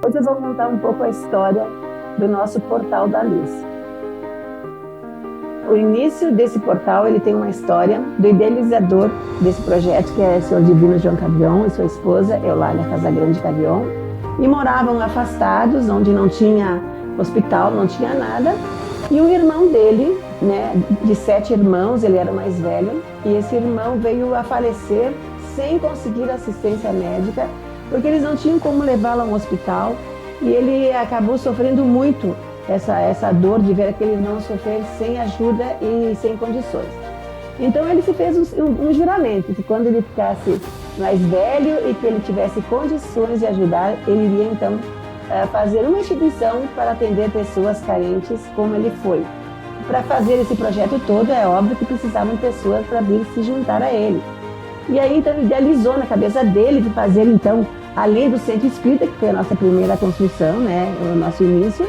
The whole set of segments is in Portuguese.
Hoje eu vou contar um pouco a história do nosso Portal da Luz. O início desse portal, ele tem uma história do idealizador desse projeto, que é o Senhor Divino João Cavion e sua esposa, Eulália Casagrande Cavion, e moravam afastados, onde não tinha hospital, não tinha nada, e o irmão dele, né, de 7 irmãos, ele era o mais velho, e esse irmão veio a falecer sem conseguir assistência médica, porque eles não tinham como levá-lo a um hospital, e ele acabou sofrendo muito essa dor de ver aquele irmão sofrer sem ajuda e sem condições. Então ele se fez um juramento, que quando ele ficasse mais velho e que ele tivesse condições de ajudar, ele iria então fazer uma instituição para atender pessoas carentes, como ele foi. Para fazer esse projeto todo, é óbvio que precisavam pessoas para vir se juntar a ele. E aí então ele idealizou na cabeça dele de fazer então, além do centro espírita, que foi a nossa primeira construção, né, o nosso início,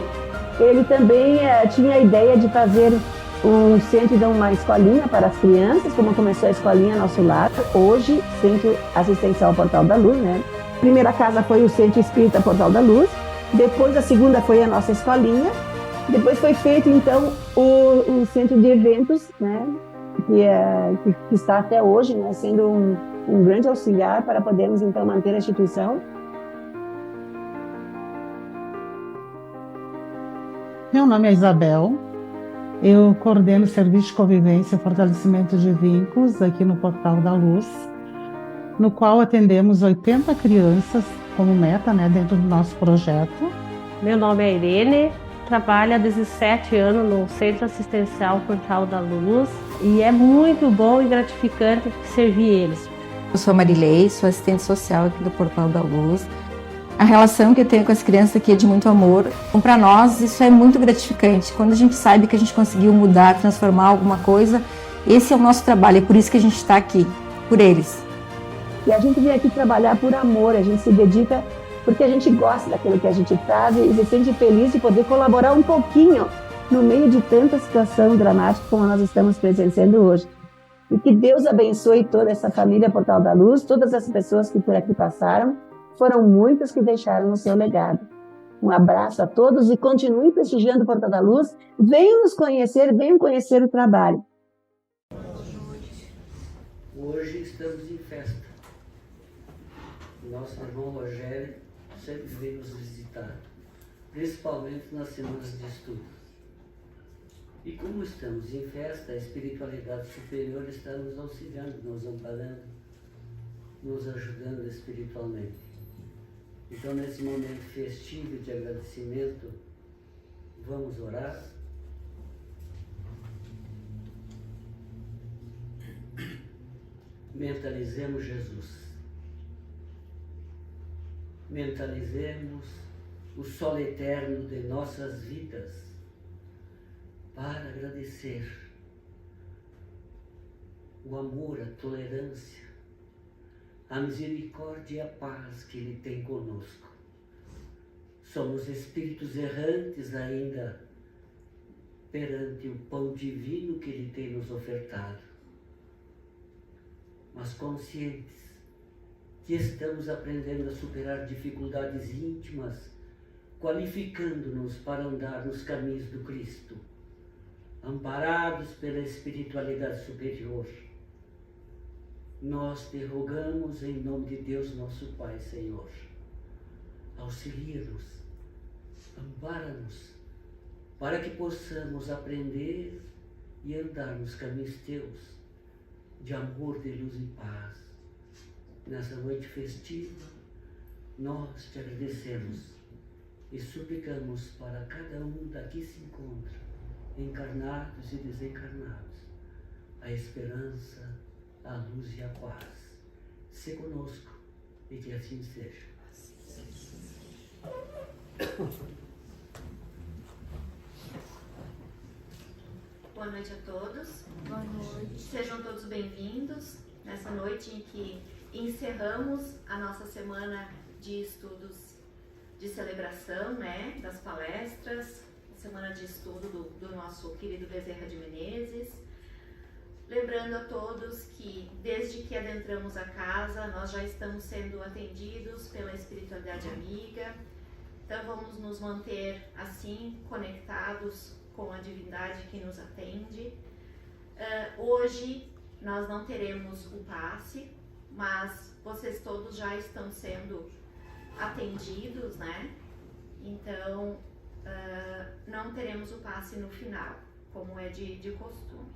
ele também tinha a ideia de fazer um centro, então uma escolinha para as crianças, como começou a escolinha Nosso Lar, hoje Centro Assistencial Portal da Luz, né? A primeira casa foi o Centro Espírita Portal da Luz, depois a segunda foi a nossa escolinha, depois foi feito então o centro de eventos, né? Que está até hoje, né? Sendo um grande auxiliar para podermos então manter a instituição. Meu nome é Isabel, eu coordeno o Serviço de Convivência e Fortalecimento de Vínculos aqui no Portal da Luz, no qual atendemos 80 crianças como meta, né, dentro do nosso projeto. Meu nome é Irene, trabalho há 17 anos no Centro Assistencial Portal da Luz e é muito bom e gratificante servir eles. Eu sou a Marilei, sou assistente social aqui do Portal da Luz. A relação que eu tenho com as crianças aqui é de muito amor. Então, para nós, isso é muito gratificante. Quando a gente sabe que a gente conseguiu mudar, transformar alguma coisa, esse é o nosso trabalho, é por isso que a gente está aqui, por eles. E a gente vem aqui trabalhar por amor, a gente se dedica porque a gente gosta daquilo que a gente faz e se sente feliz de poder colaborar um pouquinho no meio de tanta situação dramática como nós estamos presenciando hoje. E que Deus abençoe toda essa família Portal da Luz, todas as pessoas que por aqui passaram. Foram muitas que deixaram o seu legado. Um abraço a todos e continue prestigiando o Portal da Luz. Venham nos conhecer, venham conhecer o trabalho. Hoje estamos em festa. O nosso irmão Rogério sempre vem nos visitar, principalmente nas semanas de estudo. E como estamos em festa, a espiritualidade superior está nos auxiliando, nos amparando, nos ajudando espiritualmente. Então, nesse momento festivo de agradecimento, vamos orar. Mentalizemos Jesus. Mentalizemos o sol eterno de nossas vidas para agradecer o amor, a tolerância, a misericórdia e a paz que Ele tem conosco. Somos espíritos errantes ainda perante o pão divino que Ele tem nos ofertado, mas conscientes que estamos aprendendo a superar dificuldades íntimas, qualificando-nos para andar nos caminhos do Cristo, amparados pela espiritualidade superior. Nós te rogamos em nome de Deus, nosso Pai, Senhor. Auxilia-nos, ampara-nos, para que possamos aprender e andar nos caminhos teus, de amor, de luz e paz. Nessa noite festiva, nós te agradecemos e suplicamos para cada um daqui se encontra, encarnados e desencarnados, a esperança, a luz e a paz. Se conosco e que assim seja. Boa noite a todos. Boa noite. Sejam todos bem-vindos nessa noite em que encerramos a nossa semana de estudos de celebração, né, das palestras, semana de estudo do nosso querido Bezerra de Menezes. Lembrando a todos que, desde que adentramos a casa, nós já estamos sendo atendidos pela espiritualidade amiga, Então vamos nos manter assim, conectados com a divindade que nos atende. Hoje nós não teremos o passe, mas vocês todos já estão sendo atendidos, né? Então não teremos o passe no final, como é de costume.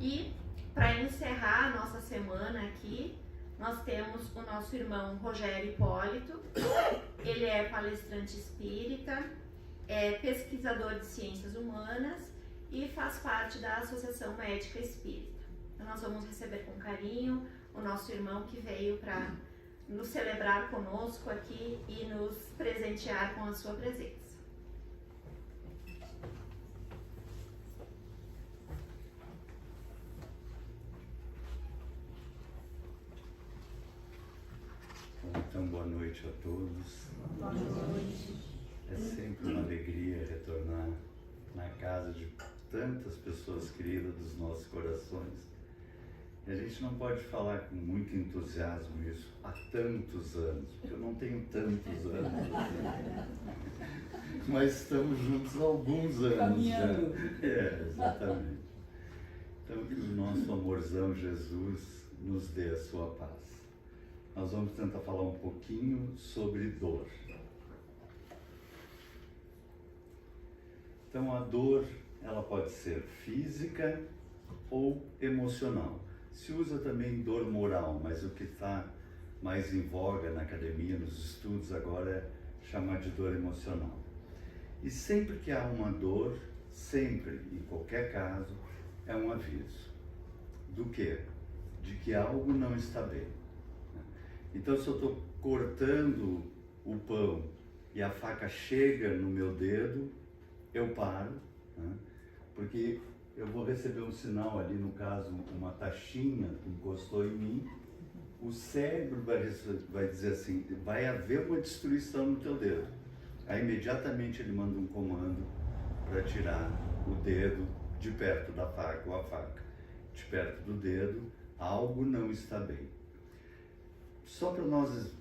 E para encerrar a nossa semana aqui, nós temos o nosso irmão Rogério Hipólito. Ele é palestrante espírita, é pesquisador de ciências humanas e faz parte da Associação Médica Espírita. Então nós vamos receber com carinho o nosso irmão que veio para nos celebrar conosco aqui e nos presentear com a sua presença. Então, boa noite a todos. Boa noite. É sempre uma alegria retornar na casa de tantas pessoas queridas dos nossos corações. E a gente não pode falar com muito entusiasmo isso há tantos anos, porque eu não tenho tantos anos. Mas estamos juntos há alguns anos já. Exatamente. Então, que o nosso amorzão Jesus nos dê a sua paz. Nós vamos tentar falar um pouquinho sobre dor. Então, a dor, ela pode ser física ou emocional. Se usa também dor moral, mas o que está mais em voga na academia, nos estudos agora, é chamar de dor emocional. E sempre que há uma dor, sempre, em qualquer caso, é um aviso. Do quê? De que algo não está bem. Então, se eu estou cortando o pão e a faca chega no meu dedo, eu paro, né? Porque eu vou receber um sinal ali, no caso, uma taxinha que encostou em mim, o cérebro vai dizer assim, vai haver uma destruição no teu dedo. Aí, imediatamente, ele manda um comando para tirar o dedo de perto da faca, ou a faca de perto do dedo, algo não está bem. Só para nós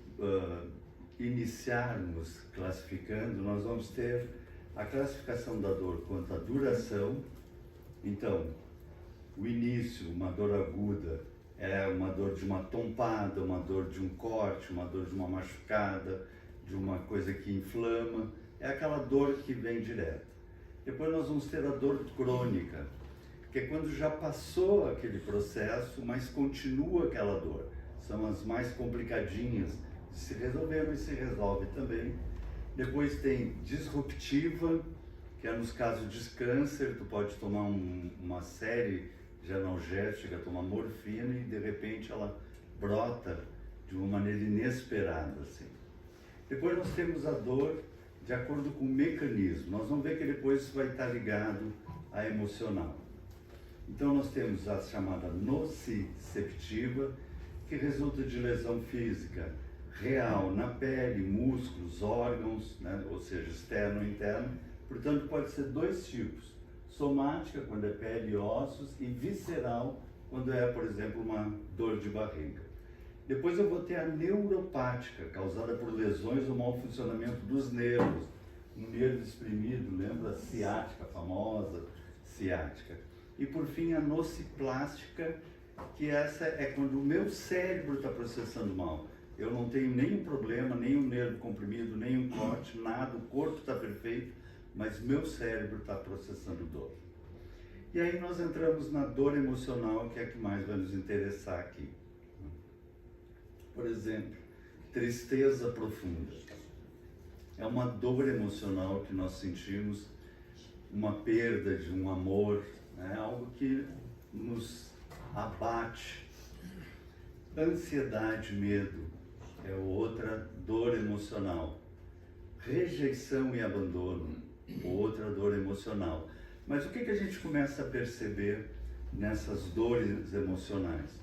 iniciarmos classificando, nós vamos ter a classificação da dor quanto à duração. Então, o início, uma dor aguda, é uma dor de uma tompada, uma dor de um corte, uma dor de uma machucada, de uma coisa que inflama, é aquela dor que vem direto. Depois nós vamos ter a dor crônica, que é quando já passou aquele processo, mas continua aquela dor. São as mais complicadinhas de se resolver, mas se resolve também. Depois tem disruptiva, que é nos casos de câncer, tu pode tomar uma série de analgésicos, tomar morfina e de repente ela brota de uma maneira inesperada, assim. Depois nós temos a dor de acordo com o mecanismo. Nós vamos ver que depois isso vai estar ligado à emocional. Então nós temos a chamada nociceptiva, que resulta de lesão física real na pele, músculos, órgãos, né? Ou seja, externo e interno. Portanto, pode ser dois tipos: somática, quando é pele e ossos, e visceral, quando é, por exemplo, uma dor de barriga. Depois eu vou ter a neuropática, causada por lesões ou mau funcionamento dos nervos. Um nervo exprimido, lembra a ciática, a famosa ciática. E por fim a nociplástica, que essa é quando o meu cérebro está processando mal. Eu não tenho nenhum problema, nenhum nervo comprimido, nenhum corte, nada, o corpo está perfeito, mas meu cérebro está processando dor. E aí nós entramos na dor emocional, que é a que mais vai nos interessar aqui. Por exemplo, tristeza profunda. É uma dor emocional que nós sentimos, uma perda de um amor, né? Algo que nos abate. Ansiedade, medo, é outra dor emocional. Rejeição e abandono, outra dor emocional. Mas o que a gente começa a perceber nessas dores emocionais?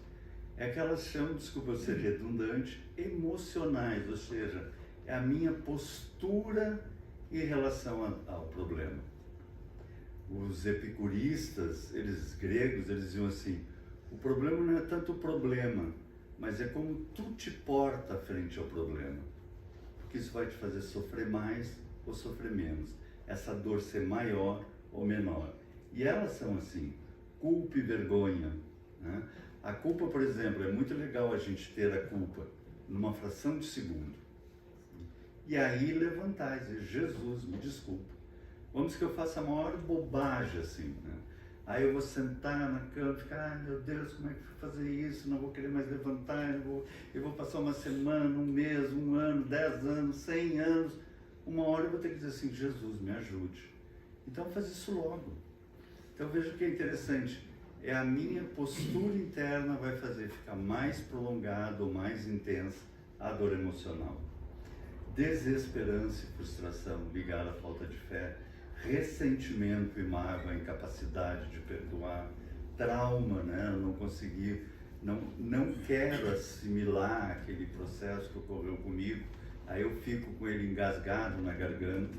É que elas chamam, desculpa eu ser redundante, emocionais, ou seja, é a minha postura em relação ao problema. Os epicuristas, eles gregos, eles diziam assim, o problema não é tanto o problema, mas é como tu te porta frente ao problema. Porque porque isso vai te fazer sofrer mais ou sofrer menos. Essa dor ser maior ou menor. E elas são assim, culpa e vergonha, né? A culpa, por exemplo, é muito legal a gente ter a culpa numa fração de segundo. E aí levantar e dizer, Jesus, me desculpa. Vamos que eu faça a maior bobagem assim, né? Aí eu vou sentar na cama e ficar, ai meu Deus, como é que eu vou fazer isso? Não vou querer mais levantar, eu vou passar uma semana, um mês, um ano, 10 anos, 100 anos. Uma hora eu vou ter que dizer assim, Jesus, me ajude. Então faz isso logo. Então veja que é interessante, é a minha postura interna vai fazer ficar mais prolongada ou mais intensa a dor emocional. Desesperança e frustração ligada à falta de fé, ressentimento e mágoa, a incapacidade de perdoar, trauma, né? Eu não consegui, não quero assimilar aquele processo que ocorreu comigo, aí eu fico com ele engasgado na garganta,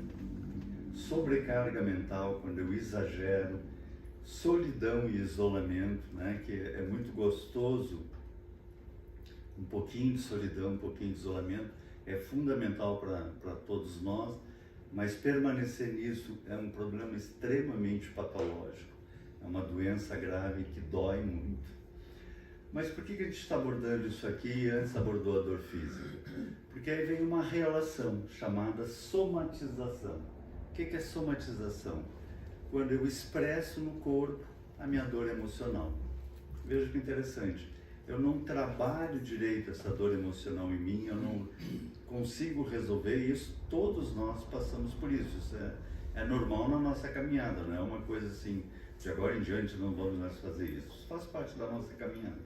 sobrecarga mental quando eu exagero, solidão e isolamento, né? Que é muito gostoso, um pouquinho de solidão, um pouquinho de isolamento, é fundamental para todos nós, mas permanecer nisso é um problema extremamente patológico, é uma doença grave que dói muito. Mas por que a gente está abordando isso aqui e antes abordou a dor física? Porque aí vem uma relação chamada somatização. O que é somatização? Quando eu expresso no corpo a minha dor emocional. Veja que interessante, eu não trabalho direito essa dor emocional em mim, eu não consigo resolver isso, todos nós passamos por isso, isso é normal na nossa caminhada, não é uma coisa assim, de agora em diante não vamos mais fazer isso, isso faz parte da nossa caminhada.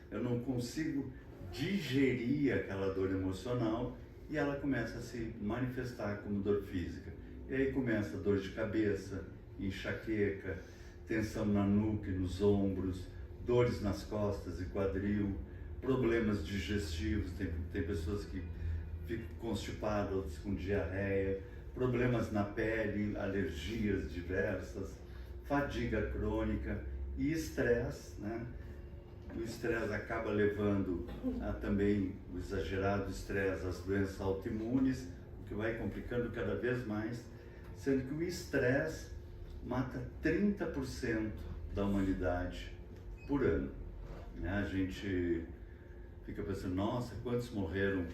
Eu não consigo digerir aquela dor emocional e ela começa a se manifestar como dor física. E aí começa dor de cabeça, enxaqueca, tensão na nuca e nos ombros, dores nas costas e quadril, problemas digestivos, tem pessoas que ficam constipadas, outras com diarreia, problemas na pele, alergias diversas, fadiga crônica e estresse, né? O estresse acaba levando a também o exagerado estresse às doenças autoimunes, o que vai complicando cada vez mais, sendo que o estresse mata 30% da humanidade por ano. Né? A gente fica pensando, nossa, quantos morreram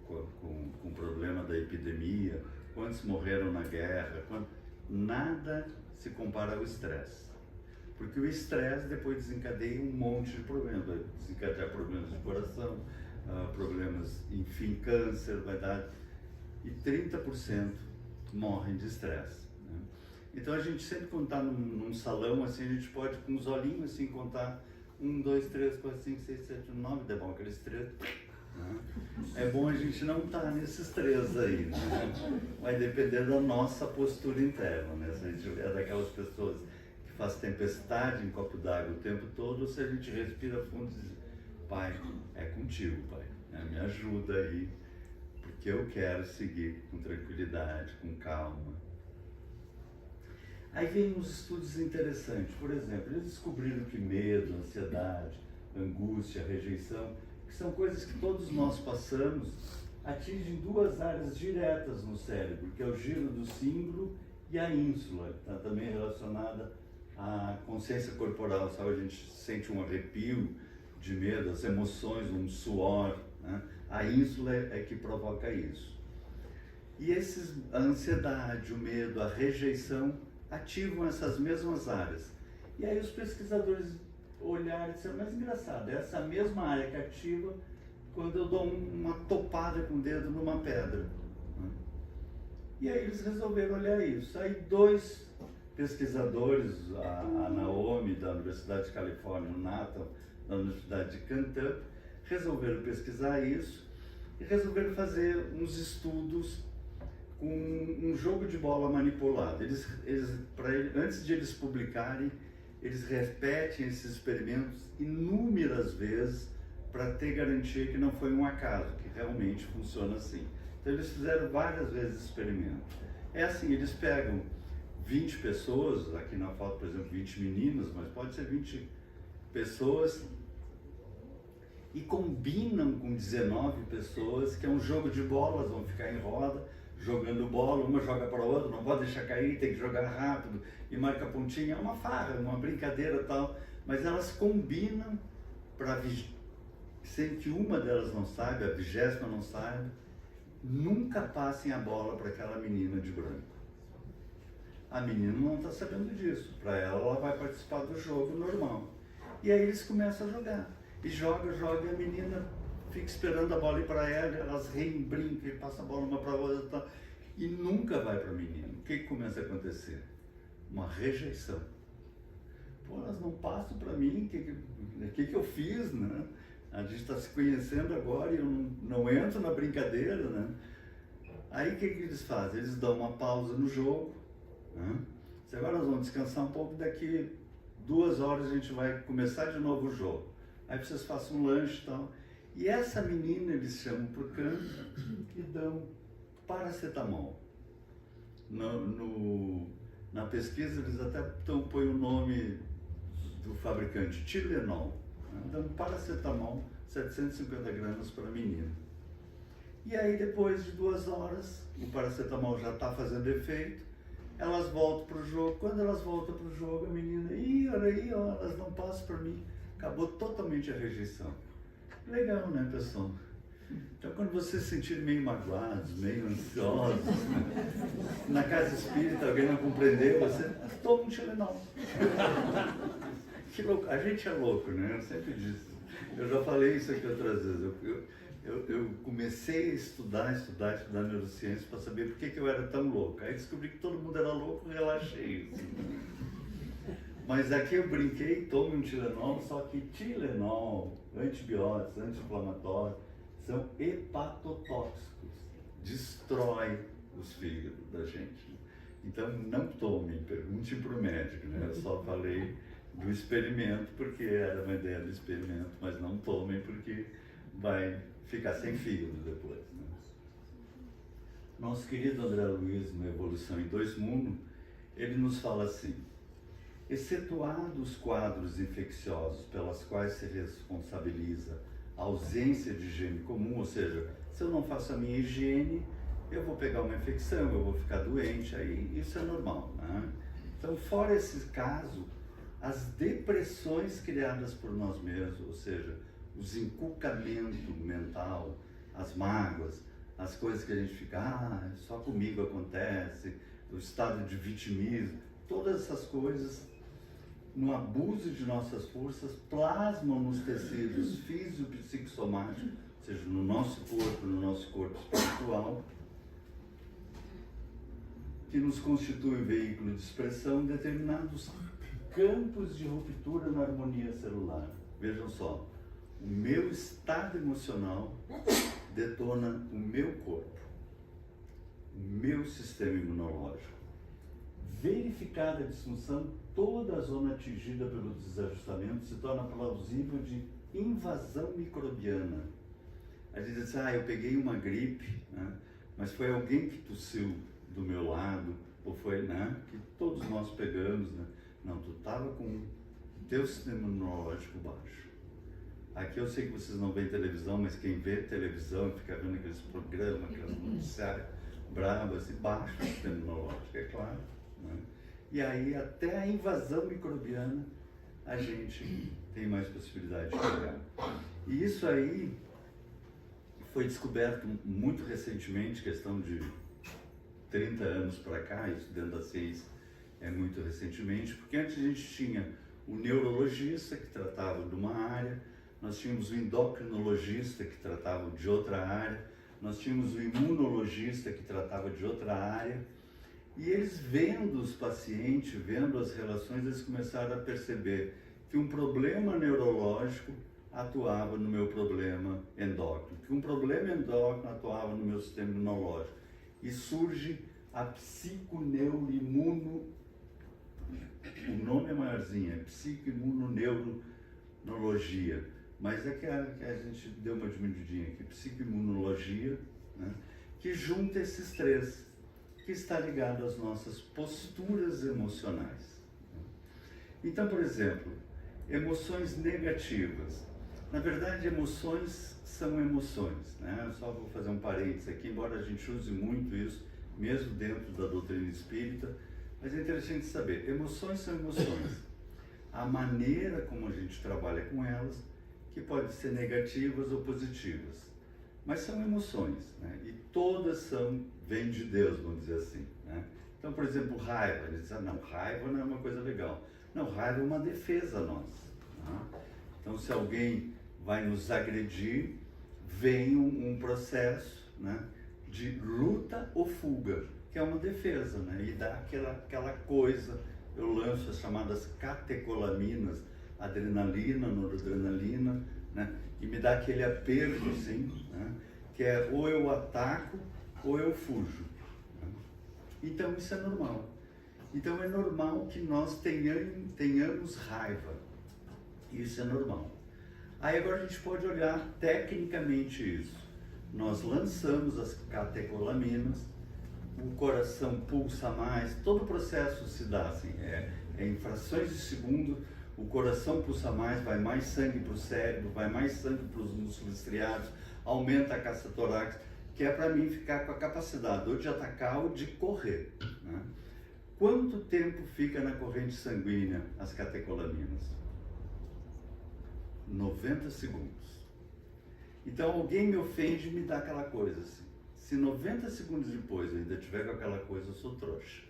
com o problema da epidemia, quantos morreram na guerra, nada se compara ao estresse. Porque o estresse depois desencadeia um monte de problemas, vai desencadear problemas de coração, problemas, enfim, câncer, vai dar, e 30% morrem de estresse. Né? Então a gente sempre quando está num salão, assim, a gente pode com os olhinhos assim contar 1, 2, 3, 4, 5, 6, 7, 9, é bom aqueles 3. Né? É bom a gente não estar nesses 3 aí, né? Vai depender da nossa postura interna, né? Se a gente é daquelas pessoas que faz tempestade em copo d'água o tempo todo, ou se a gente respira fundo e diz, Pai, é contigo, Pai, né? Me ajuda aí, porque eu quero seguir com tranquilidade, com calma. Aí vem uns estudos interessantes, por exemplo, eles descobriram que medo, ansiedade, angústia, rejeição, que são coisas que todos nós passamos, atingem 2 áreas diretas no cérebro, que é o giro do címbalo e a ínsula, que está também relacionada à consciência corporal, sabe? A gente sente um arrepio de medo, as emoções, um suor, né? A ínsula é que provoca isso. E a ansiedade, o medo, a rejeição, ativam essas mesmas áreas. E aí os pesquisadores olharam e disseram, mas engraçado, é essa mesma área que ativa quando eu dou uma topada com o dedo numa pedra. Né? E aí eles resolveram olhar isso. Aí 2 pesquisadores, a Naomi da Universidade de Califórnia, o Nathan da Universidade de Kentucky, resolveram pesquisar isso e resolveram fazer uns estudos com um jogo de bola manipulado. Antes de eles publicarem, eles repetem esses experimentos inúmeras vezes para ter garantia que não foi um acaso, que realmente funciona assim. Então eles fizeram várias vezes experimentos. É assim, eles pegam 20 pessoas, aqui na foto, por exemplo, 20 meninas, mas pode ser 20 pessoas, e combinam com 19 pessoas, que é um jogo de bolas, vão ficar em roda, jogando bola, uma joga para a outra, não pode deixar cair, tem que jogar rápido, e marca pontinha, é uma farra, uma brincadeira e tal, mas elas combinam para sem que uma delas não saiba, a 20ª não saiba, nunca passem a bola para aquela menina de branco. A menina não está sabendo disso, para ela vai participar do jogo normal. E aí eles começam a jogar, e joga, e a menina fica esperando a bola ir para ela, elas riem, brincam, e passa a bola uma para a outra, tal, e nunca vai para a menina. O que começa a acontecer? Uma rejeição. Pô, elas não passam para mim, o que eu fiz, né? A gente está se conhecendo agora e eu não entro na brincadeira, né? Aí o que eles fazem? Eles dão uma pausa no jogo, né? Agora nós vamos descansar um pouco, daqui 2 horas a gente vai começar de novo o jogo. Aí vocês façam um lanche e tal. E essa menina eles chamam para o canto e dão paracetamol. Na pesquisa eles até põem o nome do fabricante, Tylenol. Dando paracetamol, 750 gramas para a menina. E aí depois de 2 horas, o paracetamol já está fazendo efeito, elas voltam para o jogo. Quando elas voltam para o jogo, a menina, olha aí, ó, elas não passam para mim. Acabou totalmente a rejeição. Legal, né, pessoal? Então, quando vocês se sentirem meio magoados, meio ansiosos, na casa espírita alguém não compreendeu, você toma um Tylenol. Que louco. A gente é louco, né? Eu sempre disse. Eu já falei isso aqui outras vezes. Eu comecei a estudar neurociência para saber por que eu era tão louco. Aí descobri que todo mundo era louco e relaxei. Assim. Mas aqui eu brinquei, tome um Tylenol, só que Tylenol, antibióticos, anti-inflamatórios, são hepatotóxicos. Destrói os fígados da gente. Então não tomem, pergunte para o médico, né? Eu só falei do experimento, porque era uma ideia do experimento, mas não tomem porque vai ficar sem fígado depois, né? Nosso querido André Luiz, no Evolução em 2 Mundos, ele nos fala assim: excetuados os quadros infecciosos pelas quais se responsabiliza a ausência de higiene comum, ou seja, se eu não faço a minha higiene, eu vou pegar uma infecção, eu vou ficar doente, aí isso é normal, né? Então, fora esse caso, as depressões criadas por nós mesmos, ou seja, os encucamentos mental, as mágoas, as coisas que a gente fica, só comigo acontece, o estado de vitimismo, todas essas coisas, no abuso de nossas forças, plasmam nos tecidos físico-psicossomáticos, ou seja, no nosso corpo espiritual, que nos constitui um veículo de expressão determinados campos de ruptura na harmonia celular. Vejam só, o meu estado emocional detona o meu corpo, o meu sistema imunológico. Verificada a disfunção, toda a zona atingida pelo desajustamento se torna plausível de invasão microbiana. A gente diz assim, eu peguei uma gripe, né? Mas foi alguém que tossiu do meu lado, ou foi, né? Que todos nós pegamos, né? Não, tu estava com o teu sistema imunológico baixo. Aqui eu sei que vocês não veem televisão, mas quem vê televisão fica vendo aqueles programas, aquelas noticiárias bravas, assim, baixo o sistema imunológico, é claro, né? E aí até a invasão microbiana a gente tem mais possibilidade de pegar. E isso aí foi descoberto muito recentemente, questão de 30 anos para cá, isso dentro da ciência é muito recentemente, porque antes a gente tinha o neurologista que tratava de uma área, nós tínhamos o endocrinologista que tratava de outra área, nós tínhamos o imunologista que tratava de outra área, e eles vendo os pacientes, vendo as relações, eles começaram a perceber que um problema neurológico atuava no meu problema endócrino, que um problema endócrino atuava no meu sistema imunológico. E surge a psiconeuroimuno, o nome é maiorzinho, é psicoimunoneuronologia, mas é que a gente deu uma diminuidinha aqui, psicoimunologia, né, que junta esses 3, que está ligado às nossas posturas emocionais. Então, por exemplo, emoções negativas. Na verdade, emoções são emoções, né? Eu só vou fazer um parênteses aqui, embora a gente use muito isso, mesmo dentro da doutrina espírita, mas é interessante saber, emoções são emoções. A maneira como a gente trabalha com elas, que pode ser negativas ou positivas, mas são emoções, né? E todas vêm de Deus, vamos dizer assim, né? Então, por exemplo, raiva, a gente diz, não, raiva não é uma coisa legal. Não, raiva é uma defesa nossa, né? Então, se alguém vai nos agredir, vem um processo, né, de luta ou fuga, que é uma defesa, né? E dá aquela coisa, eu lanço as chamadas catecolaminas, adrenalina, noradrenalina, né? E me dá aquele aperto, assim, né? Que é ou eu ataco ou eu fujo. Né? Então isso é normal. Então é normal que nós tenhamos raiva. Isso é normal. Aí agora a gente pode olhar tecnicamente isso. Nós lançamos as catecolaminas, o coração pulsa mais, todo o processo se dá assim, em frações de segundo, o coração pulsa mais, vai mais sangue para o cérebro, vai mais sangue para os músculos estriados, aumenta a caixa torácica, que é para mim ficar com a capacidade ou de atacar ou de correr, né? Quanto tempo fica na corrente sanguínea as catecolaminas? 90 segundos. Então alguém me ofende e me dá aquela coisa assim. Se 90 segundos depois eu ainda tiver com aquela coisa, eu sou trouxa.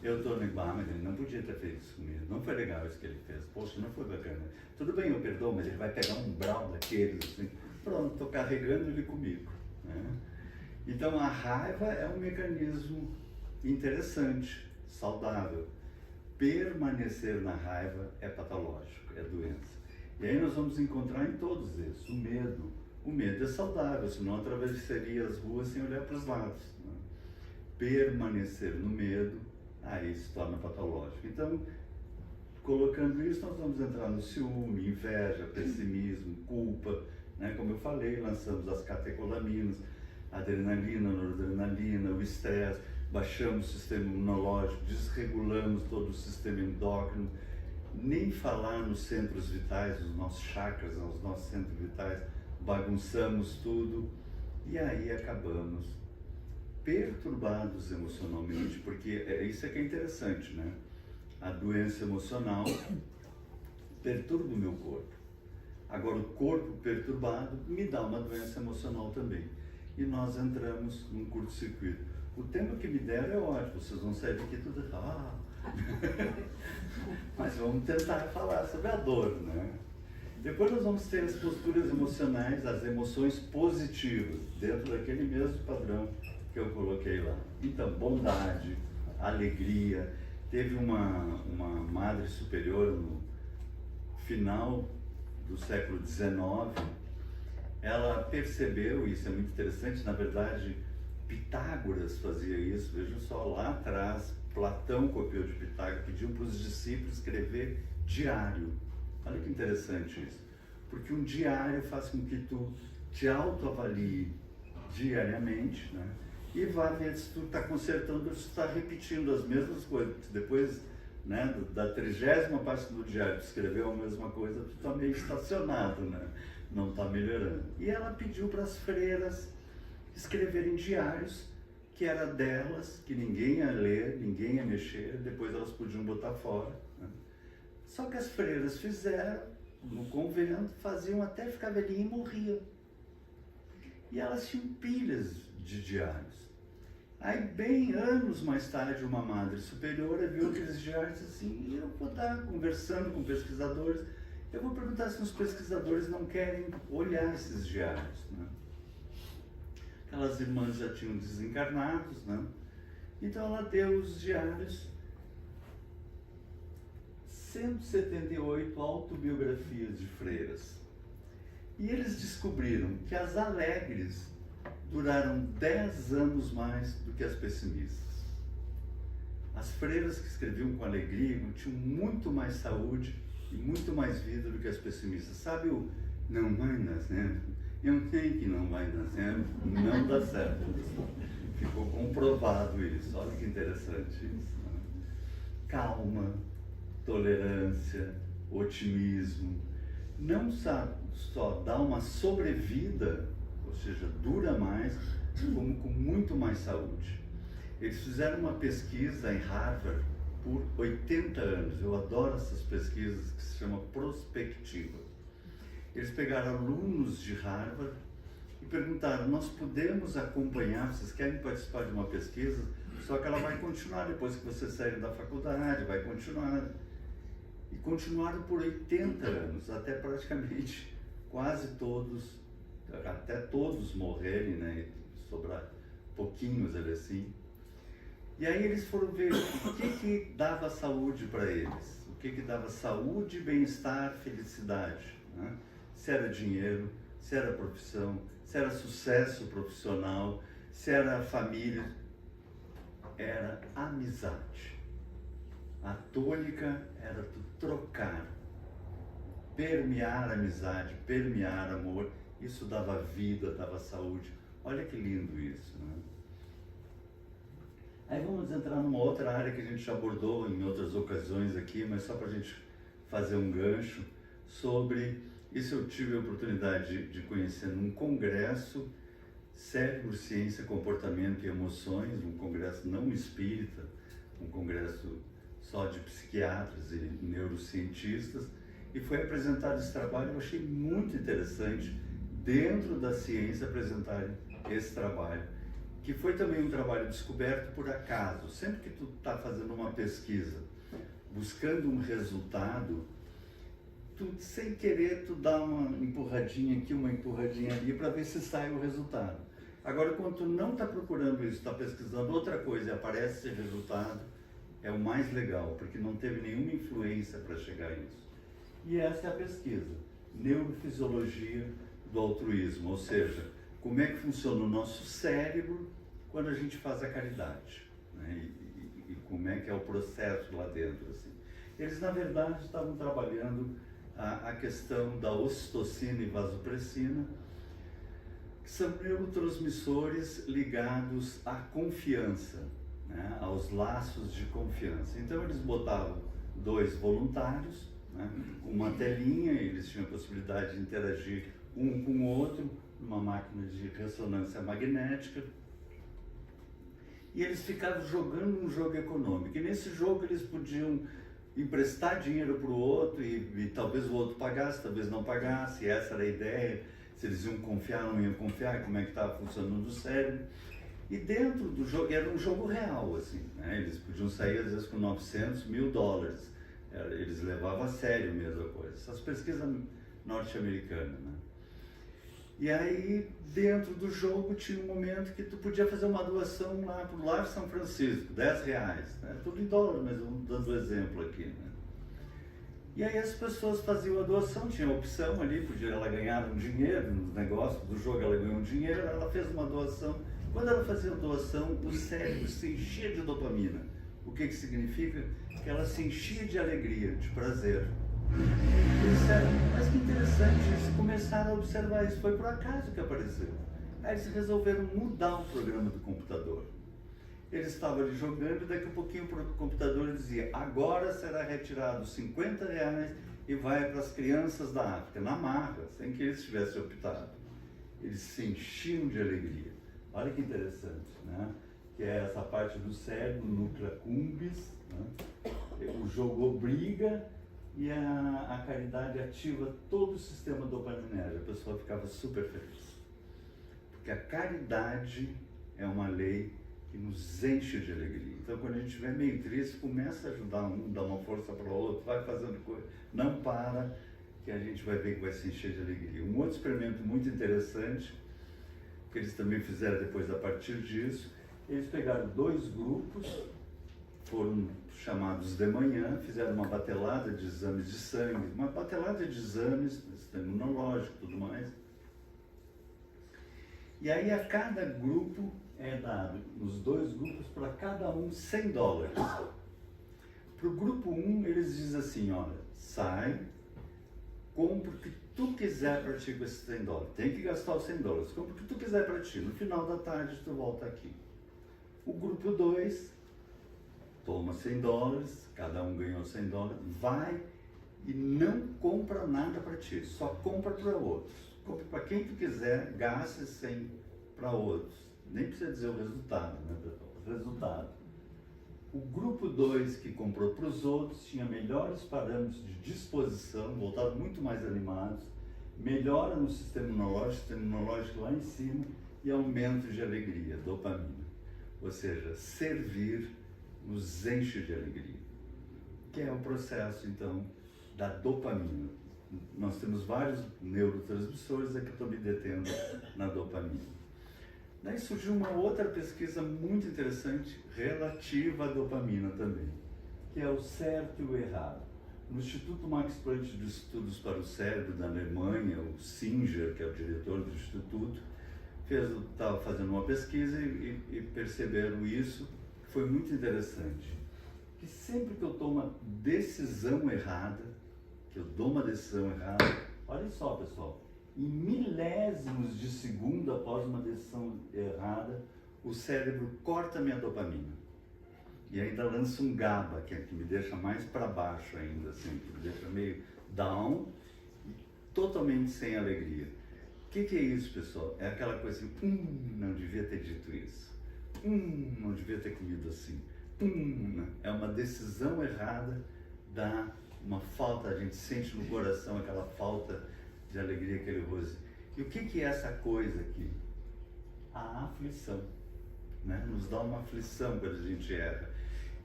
Eu tô no bar, mas ele não podia ter feito isso comigo. Não foi legal isso que ele fez. Poxa, não foi bacana. Tudo bem, eu perdoo, mas ele vai pegar um brau daqueles assim. Pronto, tô carregando ele comigo, né? Então a raiva é um mecanismo interessante, saudável. Permanecer na raiva é patológico, é doença. E aí nós vamos encontrar em todos esses o medo. O medo é saudável, senão eu atravessaria as ruas sem olhar para os lados, né? Permanecer no medo, aí se torna patológico. Então, colocando isso, nós vamos entrar no ciúme, inveja, pessimismo, culpa, né? Como eu falei, lançamos as catecolaminas, adrenalina, noradrenalina, o estresse, baixamos o sistema imunológico, desregulamos todo o sistema endócrino, nem falar nos centros vitais, nos nossos chakras, nos nossos centros vitais, bagunçamos tudo e aí acabamos perturbados emocionalmente, porque isso é que é interessante, né? A doença emocional perturba o meu corpo. Agora o corpo perturbado me dá uma doença emocional também. E nós entramos num curto-circuito. O tempo que me deram é ótimo, vocês vão sair daqui tudo... Mas vamos tentar falar sobre a dor, né? Depois nós vamos ter as posturas emocionais, as emoções positivas, dentro daquele mesmo padrão que eu coloquei lá. Então, bondade, alegria. Teve uma madre superior no final do século XIX, ela percebeu, isso é muito interessante, na verdade, Pitágoras fazia isso, vejam só, lá atrás, Platão copiou de Pitágoras, pediu para os discípulos escrever diário. Olha que interessante isso, porque um diário faz com que tu te autoavalie diariamente, né? E vá ver se tu está consertando ou se tu está repetindo as mesmas coisas. Depois, né, da 30ª página do diário, tu escreveu a mesma coisa, tu está meio estacionado, né? Não está melhorando. E ela pediu para as freiras escreverem diários que era delas, que ninguém ia ler, ninguém ia mexer, depois elas podiam botar fora, né? Só que as freiras fizeram no convento, faziam até ficar velhinha e morriam. E elas tinham pilhas de diários. Aí, bem anos mais tarde, uma madre superiora viu aqueles diários assim, e eu vou estar conversando com pesquisadores, eu vou perguntar se os pesquisadores não querem olhar esses diários, né? Aquelas irmãs já tinham desencarnados, né? Então ela deu os diários, 178 autobiografias de freiras. E eles descobriram que as alegres duraram 10 anos mais do que as pessimistas. As freiras que escreviam com alegria tinham muito mais saúde e muito mais vida do que as pessimistas. Sabe o não vai dar certo? Eu sei que não vai dar certo, não dá certo. Ficou comprovado isso, olha que interessante isso, né? Calma, tolerância, otimismo, não só dá uma sobrevida, ou seja, dura mais, como com muito mais saúde. Eles fizeram uma pesquisa em Harvard por 80 anos. Eu adoro essas pesquisas que se chama prospectiva. Eles pegaram alunos de Harvard e perguntaram: nós podemos acompanhar, vocês querem participar de uma pesquisa? Só que ela vai continuar depois que vocês saírem da faculdade, vai continuar. E continuaram por 80 anos, até praticamente quase todos, até todos morrerem, né? Sobrar pouquinhos assim. E aí eles foram ver o que dava saúde para eles, o que dava saúde, bem-estar, felicidade, né? Se era dinheiro, se era profissão, se era sucesso profissional, se era família, era amizade. A tônica era tu trocar, permear amizade, permear amor, isso dava vida, dava saúde. Olha que lindo isso, né? Aí vamos entrar numa outra área que a gente já abordou em outras ocasiões aqui, mas só para a gente fazer um gancho sobre isso. Eu tive a oportunidade de conhecer num congresso Cérebro, Ciência, Comportamento e Emoções, um congresso não espírita, um congresso só de psiquiatras e neurocientistas, e foi apresentado esse trabalho. Eu achei muito interessante dentro da ciência apresentarem esse trabalho, que foi também um trabalho descoberto por acaso. Sempre que tu está fazendo uma pesquisa, buscando um resultado, tu, sem querer, tu dá uma empurradinha aqui, uma empurradinha ali, para ver se sai o resultado. Agora, quando tu não está procurando isso, está pesquisando outra coisa e aparece esse resultado, é o mais legal, porque não teve nenhuma influência para chegar a isso. E essa é a pesquisa, neurofisiologia do altruísmo, ou seja, como é que funciona o nosso cérebro quando a gente faz a caridade, né? E como é que é o processo lá dentro, assim. Eles, na verdade, estavam trabalhando a questão da ocitocina e vasopressina, que são neurotransmissores ligados à confiança, né? Aos laços de confiança. Então, eles botavam 2 voluntários, né? Uma telinha, eles tinham a possibilidade de interagir um com o outro, numa máquina de ressonância magnética, e eles ficavam jogando um jogo econômico. E nesse jogo eles podiam emprestar dinheiro para o outro e talvez o outro pagasse, talvez não pagasse. Essa era a ideia, se eles iam confiar ou não iam confiar, como é que estava funcionando o cérebro. E dentro do jogo, era um jogo real, assim, né? Eles podiam sair às vezes com 900 mil dólares. Eles levavam a sério mesmo a coisa. Essas pesquisas norte-americanas, né? E aí, dentro do jogo, tinha um momento que tu podia fazer uma doação lá para o Lar São Francisco, R$10, né? Tudo em dólar, mas eu dando exemplo aqui, né? E aí as pessoas faziam a doação, tinha a opção ali, ela ganhar um dinheiro no negócio do jogo, ela ganhou um dinheiro, ela fez uma doação. Quando ela fazia a doação, o cérebro se enchia de dopamina. O que significa? Que ela se enchia de alegria, de prazer. Eles disseram: mas que interessante, eles começaram a observar isso, foi por acaso que apareceu. Aí eles resolveram mudar o programa do computador. Eles estavam ali jogando e daqui a pouquinho o computador dizia: agora será retirado R$50 e vai para as crianças da África, na marra, sem que eles tivessem optado. Eles se enchiam de alegria. Olha que interessante, né? Que é essa parte do cérebro, núcleo accumbens, né? O jogo obriga e a caridade ativa todo o sistema dopaminérgico. A pessoa ficava super feliz. Porque a caridade é uma lei que nos enche de alegria. Então, quando a gente estiver meio triste, começa a ajudar um, dá uma força para o outro, vai fazendo coisa, não para, que a gente vai ver que vai se encher de alegria. Um outro experimento muito interessante, que eles também fizeram depois a partir disso, eles pegaram 2 grupos, foram chamados de manhã, fizeram uma batelada de exames de sangue, uma batelada de exames, sistema imunológico e tudo mais. E aí a cada grupo é dado, nos 2 grupos, para cada um $100. Para o grupo 1, eles dizem assim: olha, sai, compra o que tu quiser para ti com esses $100. Tem que gastar os $100, compra o que tu quiser para ti. No final da tarde tu volta aqui. O grupo 2 toma $100, cada um ganhou $100, vai e não compra nada para ti, só compra para outros. Compra para quem tu quiser, gasta sem para outros. Nem precisa dizer o resultado, né, pessoal? O resultado. O grupo 2 que comprou para os outros tinha melhores parâmetros de disposição, voltaram muito mais animados, melhora no sistema imunológico lá em cima e aumento de alegria, dopamina. Ou seja, servir nos enche de alegria, que é o processo, então, da dopamina. Nós temos vários neurotransmissores, aqui estou me detendo na dopamina. Daí surgiu uma outra pesquisa muito interessante relativa à dopamina também, que é o certo e o errado. No Instituto Max Planck de Estudos para o Cérebro da Alemanha, o Singer, que é o diretor do instituto, estava fazendo uma pesquisa e perceberam isso, que foi muito interessante. Que sempre que eu tomo uma decisão errada, olha só, pessoal, em milésimos de segundo após uma decisão errada, o cérebro corta minha dopamina. E ainda lança um GABA, que me deixa mais para baixo ainda, assim, que me deixa meio down, totalmente sem alegria. O que é isso, pessoal? É aquela coisa assim, não devia ter dito isso. Não devia ter comido assim. É uma decisão errada, dá uma falta, a gente sente no coração aquela falta de alegria, aquele rosto. E o que é essa coisa aqui? A aflição, né? Nos dá uma aflição quando a gente erra.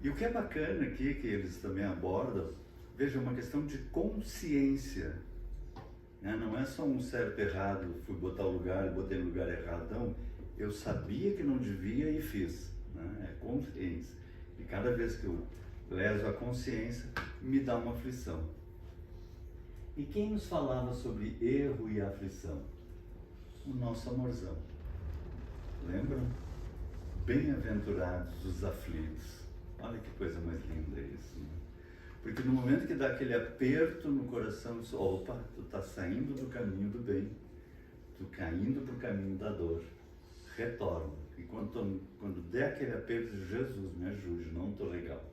E o que é bacana aqui, que eles também abordam, veja, uma questão de consciência, né? Não é só um certo errado, fui botar o lugar e botei no lugar errado, não. Eu sabia que não devia e fiz, né? É consciência. E cada vez que eu leso a consciência, me dá uma aflição. E quem nos falava sobre erro e aflição? O nosso amorzão. Lembram? Bem-aventurados os aflitos. Olha que coisa mais linda isso, né? Porque no momento que dá aquele aperto no coração, opa, tu está saindo do caminho do bem, tu caindo para o caminho da dor, retorna. E quando der aquele aperto, Jesus, me ajude, não estou legal.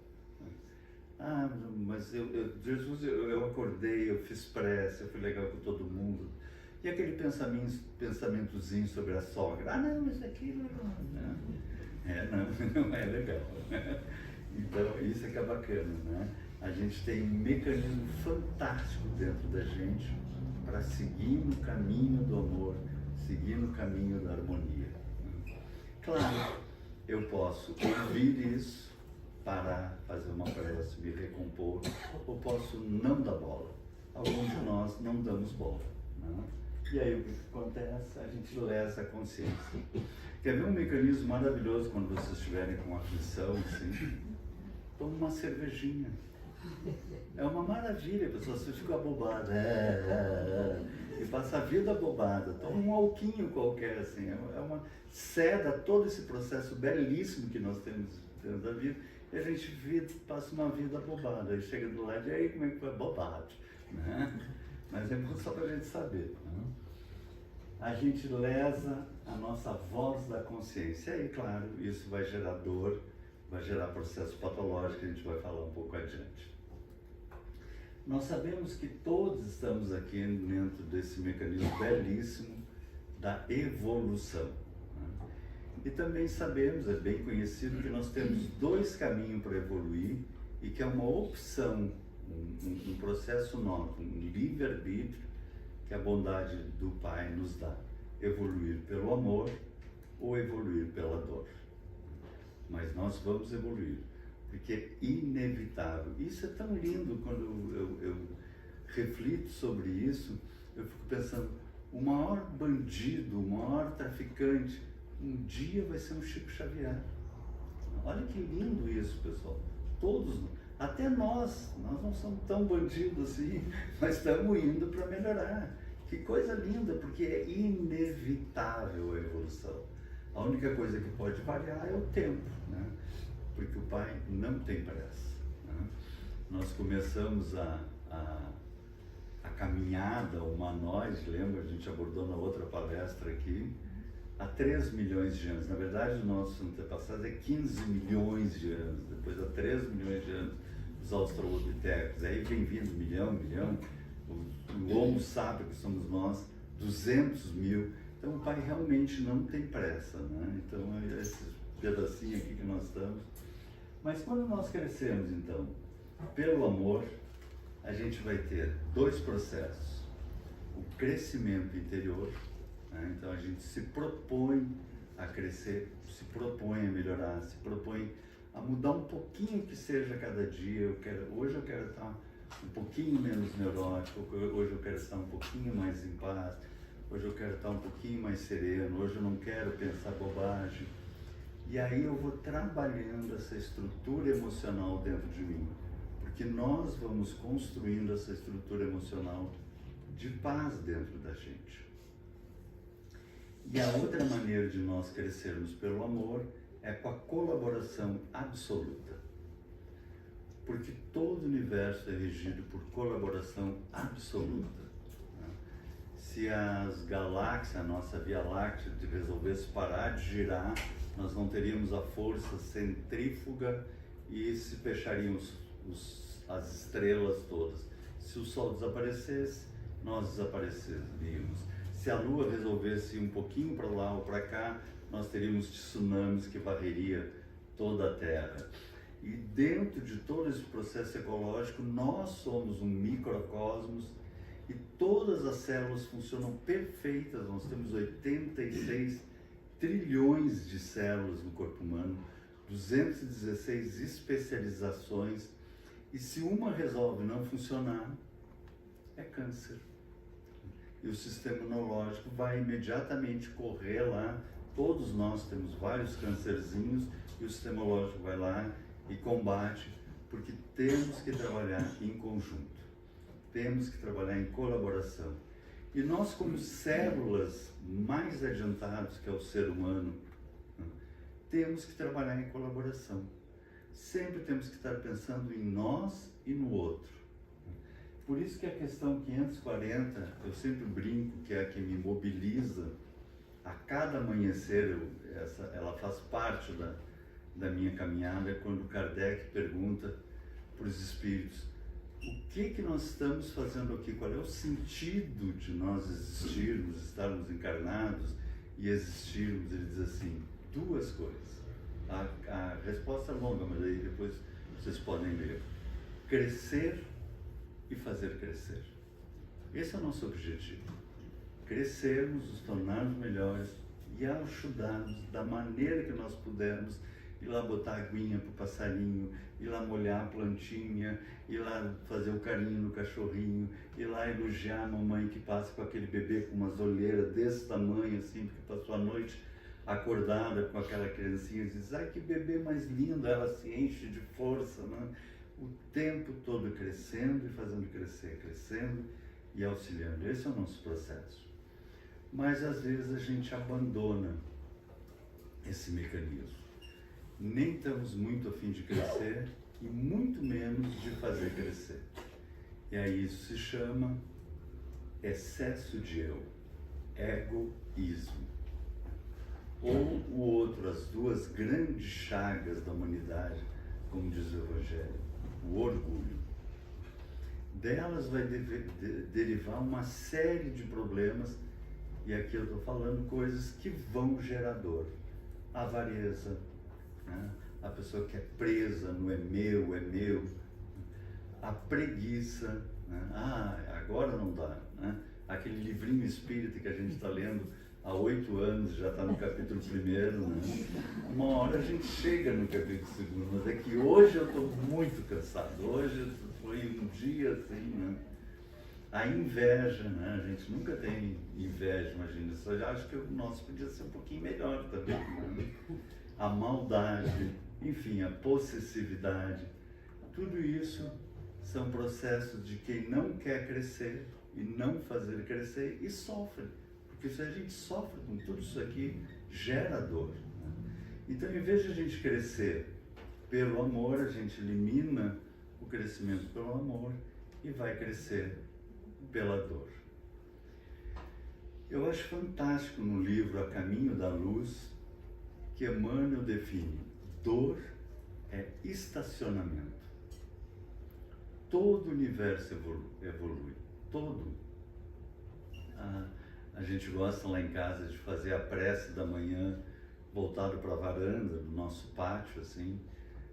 Ah, mas Jesus, eu acordei, eu fiz prece, eu fui legal com todo mundo. E aquele pensamentozinho sobre a sogra, não, isso aqui não é legal. Então, isso é que é bacana, né? A gente tem um mecanismo fantástico dentro da gente para seguir no caminho do amor, seguir no caminho da harmonia. Claro, eu posso ouvir isso, parar, fazer uma prece, me recompor, ou posso não dar bola. Alguns de nós não damos bola, né? E aí o que acontece? A gente lesa a consciência. Quer ver um mecanismo maravilhoso quando vocês estiverem com aflição, assim? Toma uma cervejinha. É uma maravilha, pessoal, você fica abobada. E passa a vida abobada. Toma um alquinho qualquer, assim. Ceda todo esse processo belíssimo que nós temos dentro da vida. E a gente passa uma vida bobada. Aí chega do lado, e aí como é que foi? Bobagem, né? Mas é só para a gente saber, né? A gente lesa a nossa voz da consciência. E aí, claro, isso vai gerar dor, vai gerar processo patológico, que a gente vai falar um pouco adiante. Nós sabemos que todos estamos aqui dentro desse mecanismo belíssimo da evolução, né? E também sabemos, é bem conhecido, que nós temos dois caminhos para evoluir e que é uma opção, um processo nosso, um livre-arbítrio que a bondade do Pai nos dá. Evoluir pelo amor ou evoluir pela dor. Mas nós vamos evoluir, porque é inevitável. Isso é tão lindo quando eu reflito sobre isso, eu fico pensando, o maior bandido, o maior traficante, um dia vai ser um Chico Xavier. Olha que lindo isso, pessoal. Todos, até nós não somos tão bandidos assim, mas estamos indo para melhorar. Que coisa linda, porque é inevitável a evolução. A única coisa que pode variar é o tempo, né? Porque o Pai não tem pressa, né? Nós começamos a caminhada humanoide, lembra? A gente abordou na outra palestra aqui, há 3 milhões de anos. Na verdade, os nossos antepassados é 15 milhões de anos. Depois, há 3 milhões de anos, os australopitecos, aí vem vindo milhão, o Homo sapiens, que somos nós, 200 mil. Então o Pai realmente não tem pressa, né? Então é esse pedacinho aqui que nós estamos. Mas quando nós crescemos, então, pelo amor, a gente vai ter dois processos. O crescimento interior, né? Então a gente se propõe a crescer, se propõe a melhorar, se propõe a mudar um pouquinho que seja cada dia. Hoje eu quero estar um pouquinho menos neurótico, hoje eu quero estar um pouquinho mais em paz, hoje eu quero estar um pouquinho mais sereno, hoje eu não quero pensar bobagem. E aí eu vou trabalhando essa estrutura emocional dentro de mim, porque nós vamos construindo essa estrutura emocional de paz dentro da gente. E a outra maneira de nós crescermos pelo amor é com a colaboração absoluta. Porque todo o universo é regido por colaboração absoluta. Se as galáxias, a nossa Via Láctea, resolvesse parar de girar, nós não teríamos a força centrífuga e se fechariam as estrelas todas. Se o Sol desaparecesse, nós desapareceríamos. Se a Lua resolvesse ir um pouquinho para lá ou para cá, nós teríamos tsunamis que varreria toda a Terra. E dentro de todo esse processo ecológico, nós somos um microcosmos e todas as células funcionam perfeitas. Nós temos 86 trilhões de células no corpo humano, 216 especializações, e se uma resolve não funcionar, é câncer. E o sistema imunológico vai imediatamente correr lá. Todos nós temos vários câncerzinhos e o sistema imunológico vai lá e combate, porque temos que trabalhar em conjunto, temos que trabalhar em colaboração. E nós, como células mais adiantadas, que é o ser humano, temos que trabalhar em colaboração. Sempre temos que estar pensando em nós e no outro. Por isso que a questão 540, eu sempre brinco que é a que me mobiliza a cada amanhecer. Ela faz parte da minha caminhada, quando Kardec pergunta para os espíritos: o que nós estamos fazendo aqui? Qual é o sentido de nós existirmos, estarmos encarnados e existirmos? Ele diz assim, duas coisas. A resposta é longa, mas aí depois vocês podem ler. Crescer e fazer crescer. Esse é o nosso objetivo. Crescermos, nos tornarmos melhores e ajudarmos da maneira que nós pudermos, ir lá botar aguinha para o passarinho, ir lá molhar a plantinha, ir lá fazer o carinho no cachorrinho, ir lá elogiar a mamãe que passa com aquele bebê com umas olheiras desse tamanho assim, porque passou a noite acordada com aquela criancinha e diz: ai, que bebê mais lindo, ela se enche de força, né? O tempo todo crescendo e fazendo crescer, crescendo e auxiliando. Esse é o nosso processo. Mas às vezes a gente abandona esse mecanismo. Nem estamos muito a fim de crescer e muito menos de fazer crescer. E aí isso se chama excesso de eu, egoísmo. Ou o outro, as duas grandes chagas da humanidade, como diz o Evangelho, o orgulho. Delas vai derivar uma série de problemas, e aqui eu estou falando coisas que vão gerar dor. A avareza, né? A pessoa que é presa no é meu. A preguiça, né? Agora não dá, né? Aquele livrinho espírita que a gente está lendo há 8 anos, já está no capítulo 1º, né? Uma hora a gente chega no capítulo 2º, mas é que hoje eu estou muito cansado, hoje foi um dia assim, né? A inveja, né? A gente nunca tem inveja, imagina, só acho que o nosso podia ser um pouquinho melhor também, né? A maldade, enfim, a possessividade, tudo isso são processos de quem não quer crescer e não fazer crescer e sofre. Porque se a gente sofre com tudo isso aqui, gera dor, né? Então, em vez de a gente crescer pelo amor, a gente elimina o crescimento pelo amor e vai crescer pela dor. Eu acho fantástico no livro A Caminho da Luz que Emmanuel define: dor é estacionamento. todo o universo evolui. Todo. A gente gosta lá em casa de fazer a prece da manhã voltado para a varanda do nosso pátio, assim.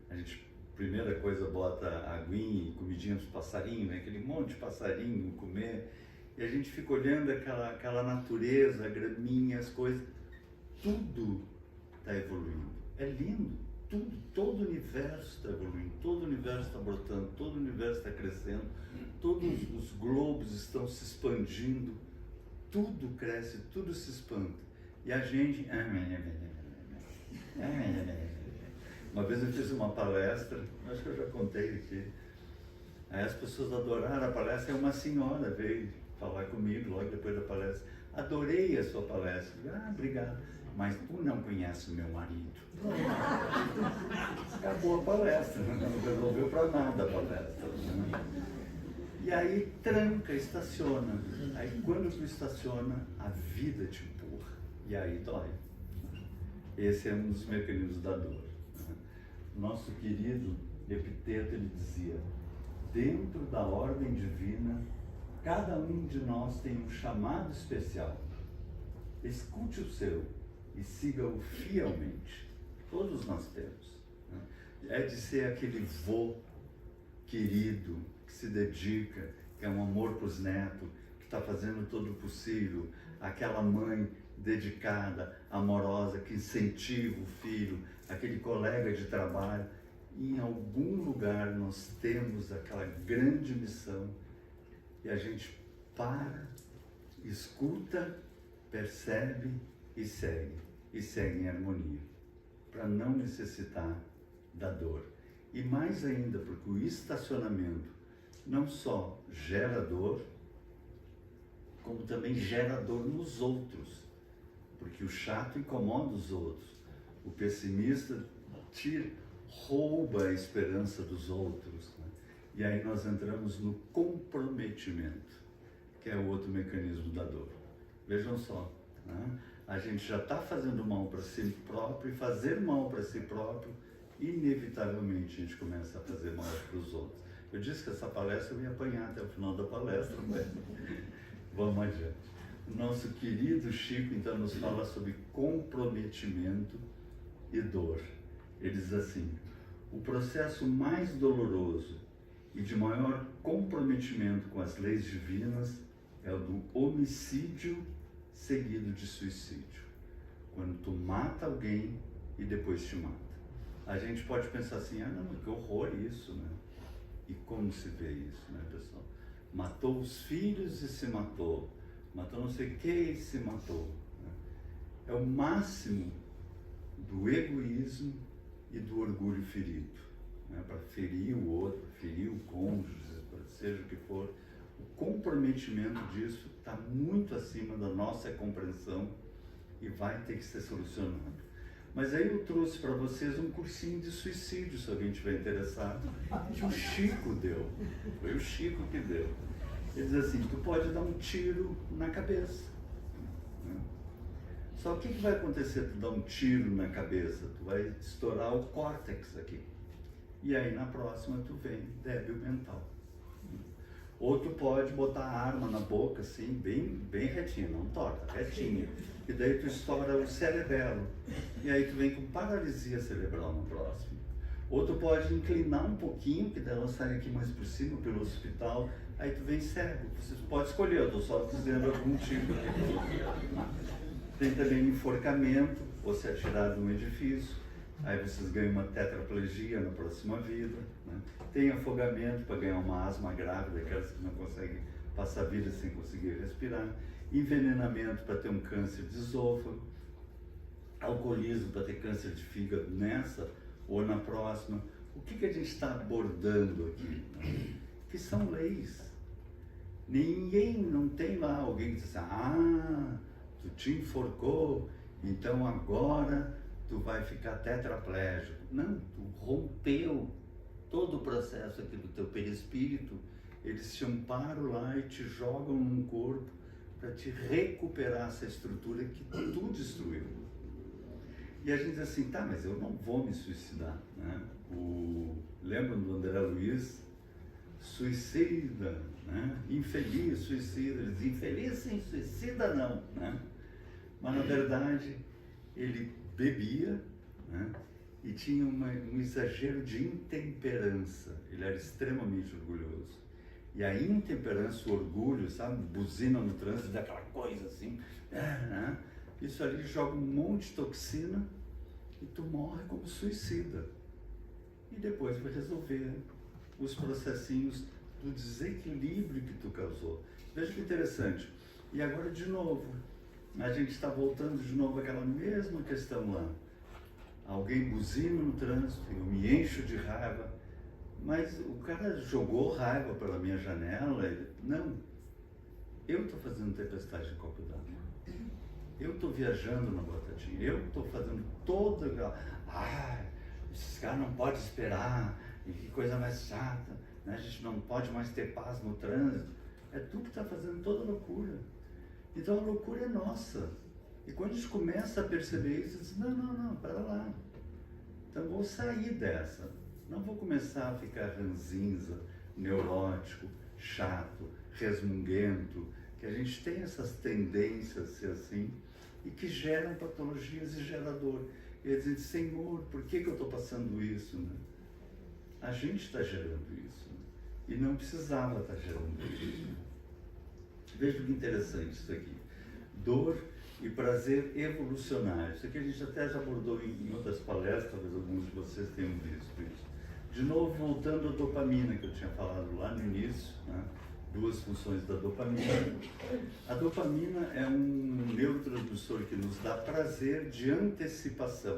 A gente, primeira coisa, bota aguinha e comidinha para os passarinhos, né? Aquele monte de passarinho comer. E a gente fica olhando aquela natureza, a graminha, as coisas. Tudo está evoluindo. É lindo. Tudo, todo o universo está evoluindo, todo o universo está brotando, todo o universo está crescendo, todos os globos estão se expandindo, tudo cresce, tudo se expande. E a gente... Uma vez eu fiz uma palestra, acho que eu já contei aqui, aí as pessoas adoraram a palestra, e uma senhora veio falar comigo logo depois da palestra. Adorei a sua palestra. Obrigado. Mas tu não conhece o meu marido. Acabou a palestra, não resolveu para nada a palestra. E aí tranca, estaciona. Aí quando tu estaciona, a vida te empurra. E aí dói. Esse é um dos mecanismos da dor. Nosso querido Epiteto, ele dizia: dentro da ordem divina, cada um de nós tem um chamado especial. Escute o seu e siga-o fielmente. Todos nós temos. É de ser aquele vô querido, que se dedica, que é um amor para os netos, que está fazendo todo o possível. Aquela mãe dedicada, amorosa, que incentiva o filho. Aquele colega de trabalho. E em algum lugar nós temos aquela grande missão. E a gente para, escuta, percebe e segue em harmonia, para não necessitar da dor. E mais ainda, porque o estacionamento não só gera dor, como também gera dor nos outros, porque o chato incomoda os outros, o pessimista rouba a esperança dos outros, né? E aí nós entramos no comprometimento, que é o outro mecanismo da dor. Vejam só, né? A gente já está fazendo mal para si próprio, e fazer mal para si próprio, inevitavelmente a gente começa a fazer mal para os outros. Eu disse que essa palestra eu ia apanhar até o final da palestra, mas vamos adiante. O nosso querido Chico, então, nos fala sobre comprometimento e dor. Ele diz assim: o processo mais doloroso e de maior comprometimento com as leis divinas é o do homicídio seguido de suicídio. Quando tu mata alguém e depois te mata. A gente pode pensar assim: não, que horror isso, né? E como se vê isso, né, pessoal? Matou os filhos e se matou. Matou não sei quem e se matou. Né? É o máximo do egoísmo e do orgulho ferido. Né? Para ferir o outro, ferir o cônjuge, seja o que for. O comprometimento disso está muito acima da nossa compreensão e vai ter que ser solucionado. Mas aí eu trouxe para vocês um cursinho de suicídio, se alguém estiver interessado, que o Chico deu. Foi o Chico que deu. Ele diz assim: tu pode dar um tiro na cabeça. Só que o que vai acontecer? Tu dá um tiro na cabeça, tu vai estourar o córtex aqui. E aí na próxima tu vem débil mental. Ou tu pode botar a arma na boca, assim, bem retinha, não torta, retinha. E daí tu estoura o cerebelo. E aí tu vem com paralisia cerebral no próximo. Ou tu pode inclinar um pouquinho, que daí ela sai aqui mais por cima, pelo hospital, aí tu vem cego. Você pode escolher, eu estou só dizendo algum tipo. Tem também enforcamento, ou se atirar de um edifício. Aí vocês ganham uma tetraplegia na próxima vida, né? Tem afogamento para ganhar uma asma grave, daquelas que não conseguem passar a vida sem conseguir respirar. Envenenamento para ter um câncer de esôfago. Alcoolismo para ter câncer de fígado nessa ou na próxima. O que a gente está abordando aqui? Que são leis. Ninguém, não tem lá alguém que diz assim: tu te enforcou, então agora tu vai ficar tetraplégico. Não, tu rompeu todo o processo aqui do teu perispírito. Eles te amparam lá e te jogam num corpo para te recuperar essa estrutura que tu destruiu. E a gente diz assim: tá, mas eu não vou me suicidar, né? Lembram do André Luiz? suicida, né? Infeliz, suicida. Ele diz, infeliz sim, suicida não, né? Mas na verdade ele bebia, né? E tinha um exagero de intemperança. Ele era extremamente orgulhoso. E a intemperança, o orgulho, sabe, buzina no trânsito, daquela coisa assim, né? Isso ali joga um monte de toxina e tu morre como suicida. E depois vai resolver os processinhos do desequilíbrio que tu causou. Veja que interessante. E agora de novo, a gente está voltando de novo àquela mesma questão lá. Alguém buzina no trânsito, eu me encho de raiva, mas o cara jogou raiva pela minha janela. Não, eu estou fazendo tempestade em copo d'água. Eu estou viajando na batatinha, eu estou fazendo toda aquela... esses caras não podem esperar, e que coisa mais chata, né? A gente não pode mais ter paz no trânsito. É tu que está fazendo toda a loucura. Então a loucura é nossa. E quando a gente começa a perceber isso, diz, não, para lá. Então vou sair dessa. Não vou começar a ficar ranzinza, neurótico, chato, resmunguento, que a gente tem essas tendências a ser assim, e que geram patologias e gera dor. E dizer, Senhor, por que eu estou passando isso? Né? A gente está gerando isso. Né? E não precisava estar gerando isso. Veja que interessante isso aqui. Dor e prazer evolucionário. Isso aqui a gente até já abordou em outras palestras, talvez alguns de vocês tenham visto isso. De novo, voltando à dopamina, que eu tinha falado lá no início, né? Duas funções da dopamina. A dopamina é um neurotransmissor que nos dá prazer de antecipação,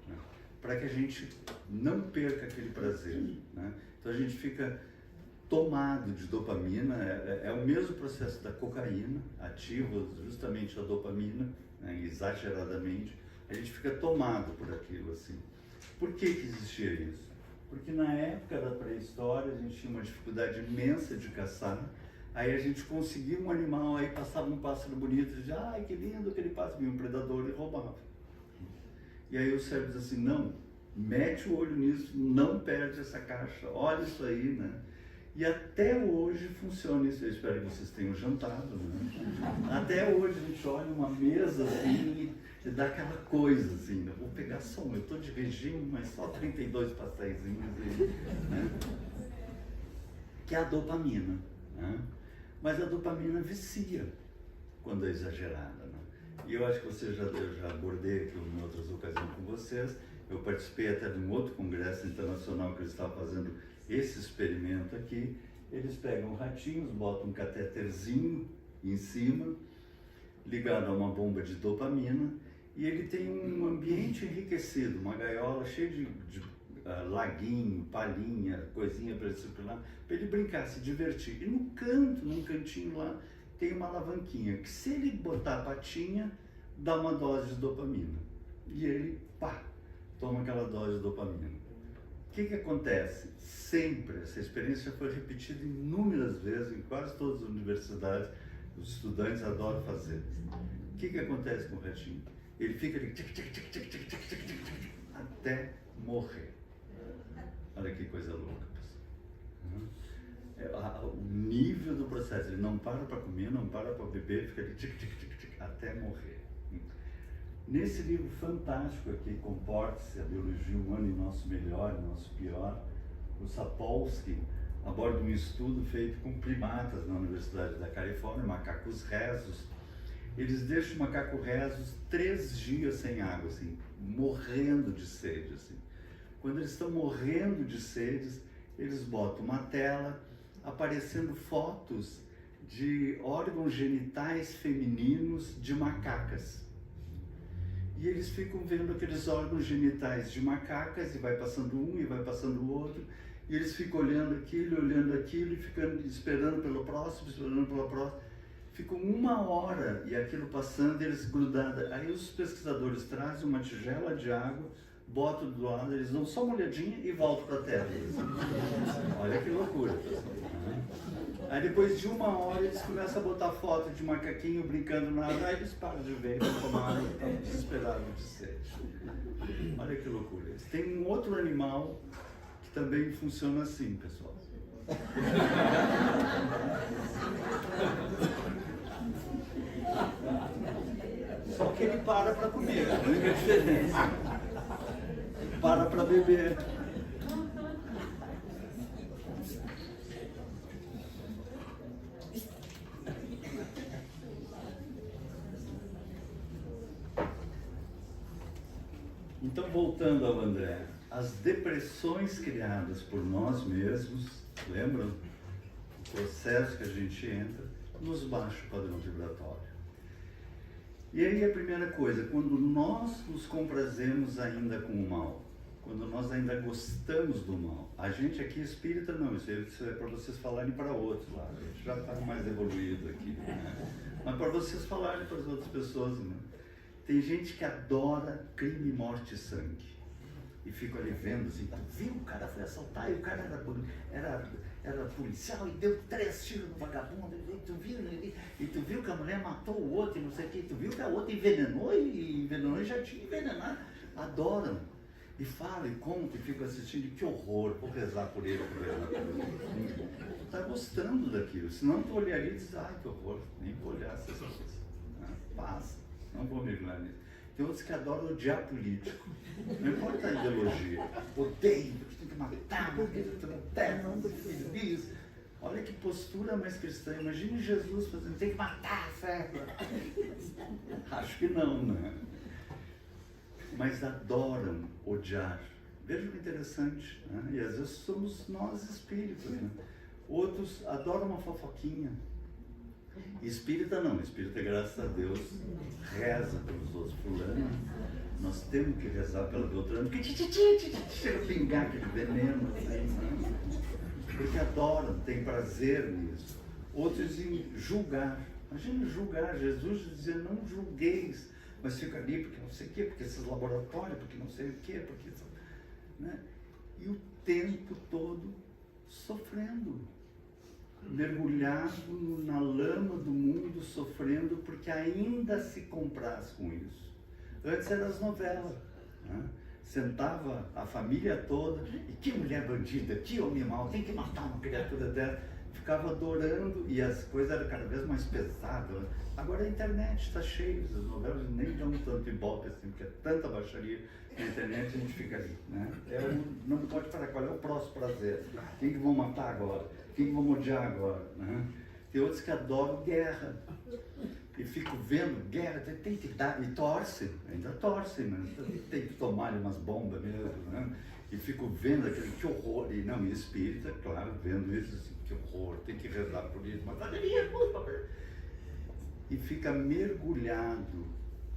né? Para que a gente não perca aquele prazer, né? Então a gente fica tomado de dopamina, é o mesmo processo da cocaína, ativa justamente a dopamina, né, exageradamente, a gente fica tomado por aquilo assim. Por que existia isso? Porque na época da pré-história a gente tinha uma dificuldade imensa de caçar, aí a gente conseguia um animal, aí passava um pássaro bonito, e dizia, ai que lindo aquele pássaro, vinha um predador e roubava. E aí o cérebro diz assim, não, mete o olho nisso, não perde essa caixa, olha isso aí, né? E até hoje funciona isso, eu espero que vocês tenham jantado, né? Até hoje a gente olha uma mesa assim e dá aquela coisa assim, né? Vou pegar só eu estou de regime, mas só 32 pastéisinhos aí, né? Que é a dopamina, né? Mas a dopamina vicia quando é exagerada, né? E eu acho que eu já abordei aqui em outras ocasiões com vocês, eu participei até de um outro congresso internacional que eles estavam fazendo esse experimento aqui. Eles pegam ratinhos, botam um catéterzinho em cima, ligado a uma bomba de dopamina, e ele tem um ambiente enriquecido, uma gaiola cheia de laguinho, palhinha, coisinha para ele circular, para ele brincar, se divertir. E no canto, num cantinho lá, tem uma alavanquinha, que se ele botar a patinha, dá uma dose de dopamina. E ele, pá, toma aquela dose de dopamina. O que acontece? Sempre, essa experiência foi repetida inúmeras vezes em quase todas as universidades, os estudantes adoram fazer. O que acontece com o ratinho? Ele fica ali, até morrer. Olha que coisa louca, pessoal. O nível do processo, ele não para comer, não para beber, fica ali, até morrer. Nesse livro fantástico aqui, Comporte-se, a Biologia Humana em Nosso Melhor e Nosso Pior, o Sapolsky aborda um estudo feito com primatas na Universidade da Califórnia, macacos rezos. Eles deixam o macaco rezos 3 dias sem água, assim, morrendo de sede, assim. Quando eles estão morrendo de sede, eles botam uma tela aparecendo fotos de órgãos genitais femininos de macacas. E eles ficam vendo aqueles órgãos genitais de macacas, e vai passando um e vai passando o outro, e eles ficam olhando aquilo, e ficando esperando pelo próximo, Ficam 1 hora e aquilo passando, eles grudados. Aí os pesquisadores trazem uma tigela de água, botam do lado, eles dão só uma olhadinha e voltam para a terra. Olha que loucura, pessoal. Aí depois de 1 hora eles começam a botar foto de macaquinho brincando na água, aí eles param de ver, vão tomar água, estão desesperados de sede. Olha que loucura. Tem um outro animal que também funciona assim, pessoal. Só que ele para comer, a única diferença. Para beber. Então, voltando ao André, as depressões criadas por nós mesmos, lembram? O processo que a gente entra, nos baixa o padrão vibratório. E aí a primeira coisa, quando nós nos comprazemos ainda com o mal, quando nós ainda gostamos do mal, a gente aqui espírita não, isso é para vocês falarem para outros lá, a gente já está mais evoluído aqui, né? Mas para vocês falarem para as outras pessoas, né? Tem gente que adora crime, morte e sangue. E fica ali vendo assim, tu viu, o cara foi assaltar e o cara era policial e deu 3 tiros no vagabundo, e tu viu que a mulher matou o outro e não sei o que, tu viu que a outra envenenou e já tinha envenenado. Adoram. E falam e contam e ficam assistindo, que horror, vou rezar por ele, Tu tá gostando daquilo, senão tu olharia e diz, ai que horror, nem vou olhar essas coisas. Passa. Não vou mergulhar nisso. Tem outros que adoram odiar político. Não importa a ideologia. Odeio, porque tem que matar, porque tu não tem, não feliz. Olha que postura mais cristã. Imagine Jesus fazendo, tem que matar, certo? Acho que não, né? Mas adoram odiar. Veja que interessante, né? E às vezes somos nós espíritos, né? Outros adoram uma fofoquinha. Espírita não, espírita, graças a Deus, reza pelos outros. Fulano, nós temos que rezar pela Beltrano, porque chega a pingar aquele veneno, assim, porque adoram, tem prazer nisso. Outros em julgar. Imagina julgar, Jesus dizia, não julgueis, mas fica ali porque não sei o quê, porque esses laboratórios, porque não sei o quê, porque... Né? E o tempo todo sofrendo. Mergulhado na lama do mundo, sofrendo, porque ainda se compraz com isso. Antes eram as novelas, né? Sentava a família toda, e que mulher bandida, que homem mau, tem que matar uma criatura dela. Ficava adorando, e as coisas eram cada vez mais pesadas. Agora a internet está cheia, as novelas nem dão tanto ibope assim, porque é tanta baixaria na internet, a gente fica ali, né? Não pode parar, qual é o próximo prazer? Quem que vão matar agora? Quem que vão odiar agora? Né? Tem outros que adoram guerra, e ficam vendo guerra, tem que dar, e torcem, ainda torcem, né? Tem que tomar umas bombas mesmo, né? E fico vendo aquele, que horror, e não, e espírita, claro, vendo isso, assim, que horror, tem que rezar por isso, mas e fica mergulhado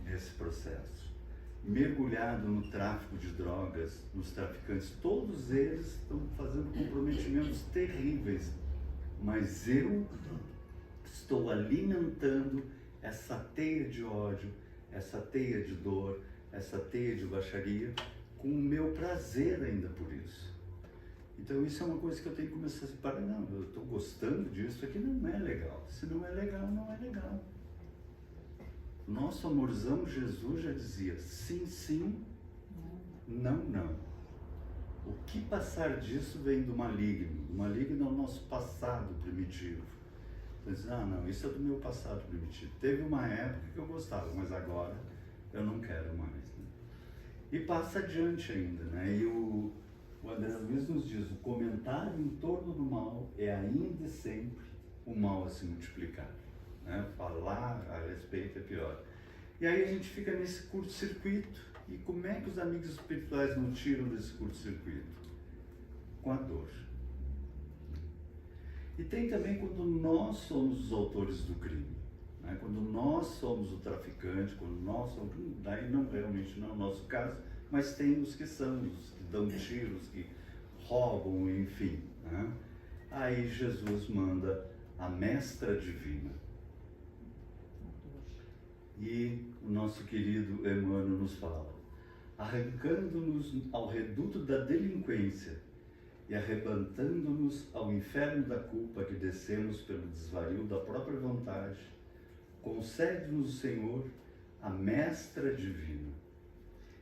nesse processo, mergulhado no tráfico de drogas, nos traficantes, todos eles estão fazendo comprometimentos terríveis, mas eu estou alimentando essa teia de ódio, essa teia de dor, essa teia de baixaria, com o meu prazer ainda por isso. Então isso é uma coisa que eu tenho que começar a separar. Não, eu estou gostando disso, aqui não é legal. Se não é legal, não é legal. Nosso amorzão Jesus já dizia, sim, sim, não, não. O que passar disso vem do maligno. O maligno é o nosso passado primitivo. Então diz, não, isso é do meu passado primitivo. Teve uma época que eu gostava, mas agora eu não quero mais. Né? E passa adiante ainda, né? E o André Luiz nos diz, o comentário em torno do mal é ainda e sempre o mal a se multiplicar. Né? Falar a respeito é pior. E aí a gente fica nesse curto-circuito. E como é que os amigos espirituais nos tiram desse curto-circuito? Com a dor. E tem também quando nós somos os autores do crime. Né? Quando nós somos o traficante, quando nós somos... Daí não, realmente não é o nosso caso, mas tem os que são, os que dão tiros, que roubam, enfim. Né? Aí Jesus manda a mestra divina. E o nosso querido Emmanuel nos fala, arrancando-nos ao reduto da delinquência e arrebatando-nos ao inferno da culpa que descemos pelo desvario da própria vontade, concede-nos o Senhor a mestra divina,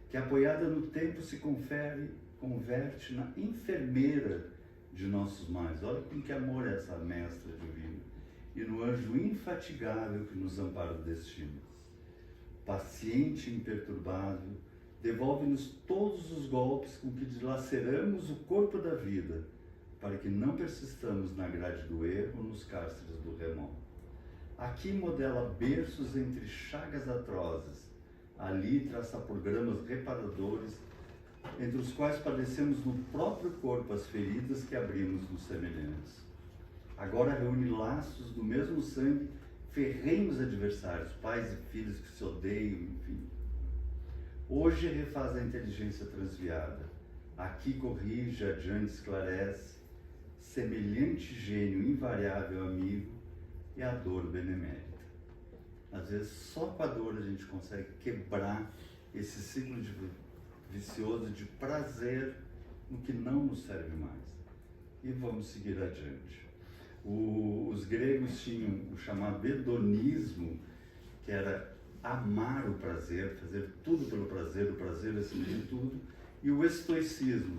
que apoiada no tempo se converte na enfermeira de nossos males. Olha com que amor é essa mestra divina. E no anjo infatigável que nos ampara o destino. Paciente e imperturbável, devolve-nos todos os golpes com que dilaceramos o corpo da vida, para que não persistamos na grade do erro nos cárceres do remorso. Aqui modela berços entre chagas atrozes, ali traça programas reparadores, entre os quais padecemos no próprio corpo as feridas que abrimos nos semelhantes. Agora reúne laços do mesmo sangue, ferrenhos adversários, pais e filhos que se odeiam, enfim. Hoje refaz a inteligência transviada, aqui corrige, adiante esclarece, semelhante gênio invariável amigo e a dor benemérita. Às vezes só com a dor a gente consegue quebrar esse ciclo vicioso de prazer no que não nos serve mais. E vamos seguir adiante. Os gregos tinham o chamado hedonismo, que era amar o prazer, fazer tudo pelo prazer, o prazer acima de tudo, e o estoicismo,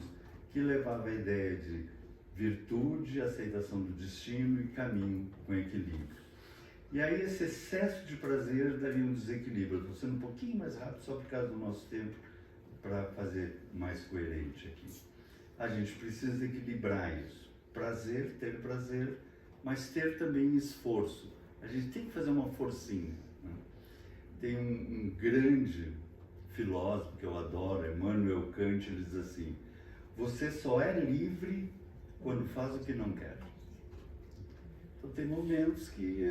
que levava a ideia de virtude, aceitação do destino e caminho com equilíbrio. E aí esse excesso de prazer daria um desequilíbrio. Estou sendo um pouquinho mais rápido só por causa do nosso tempo, para fazer mais coerente aqui. A gente precisa equilibrar isso. Prazer, ter prazer, mas ter também esforço. A gente tem que fazer uma forcinha. Né? Tem um grande filósofo que eu adoro, Immanuel Kant, ele diz assim: você só é livre quando faz o que não quer. Então tem momentos que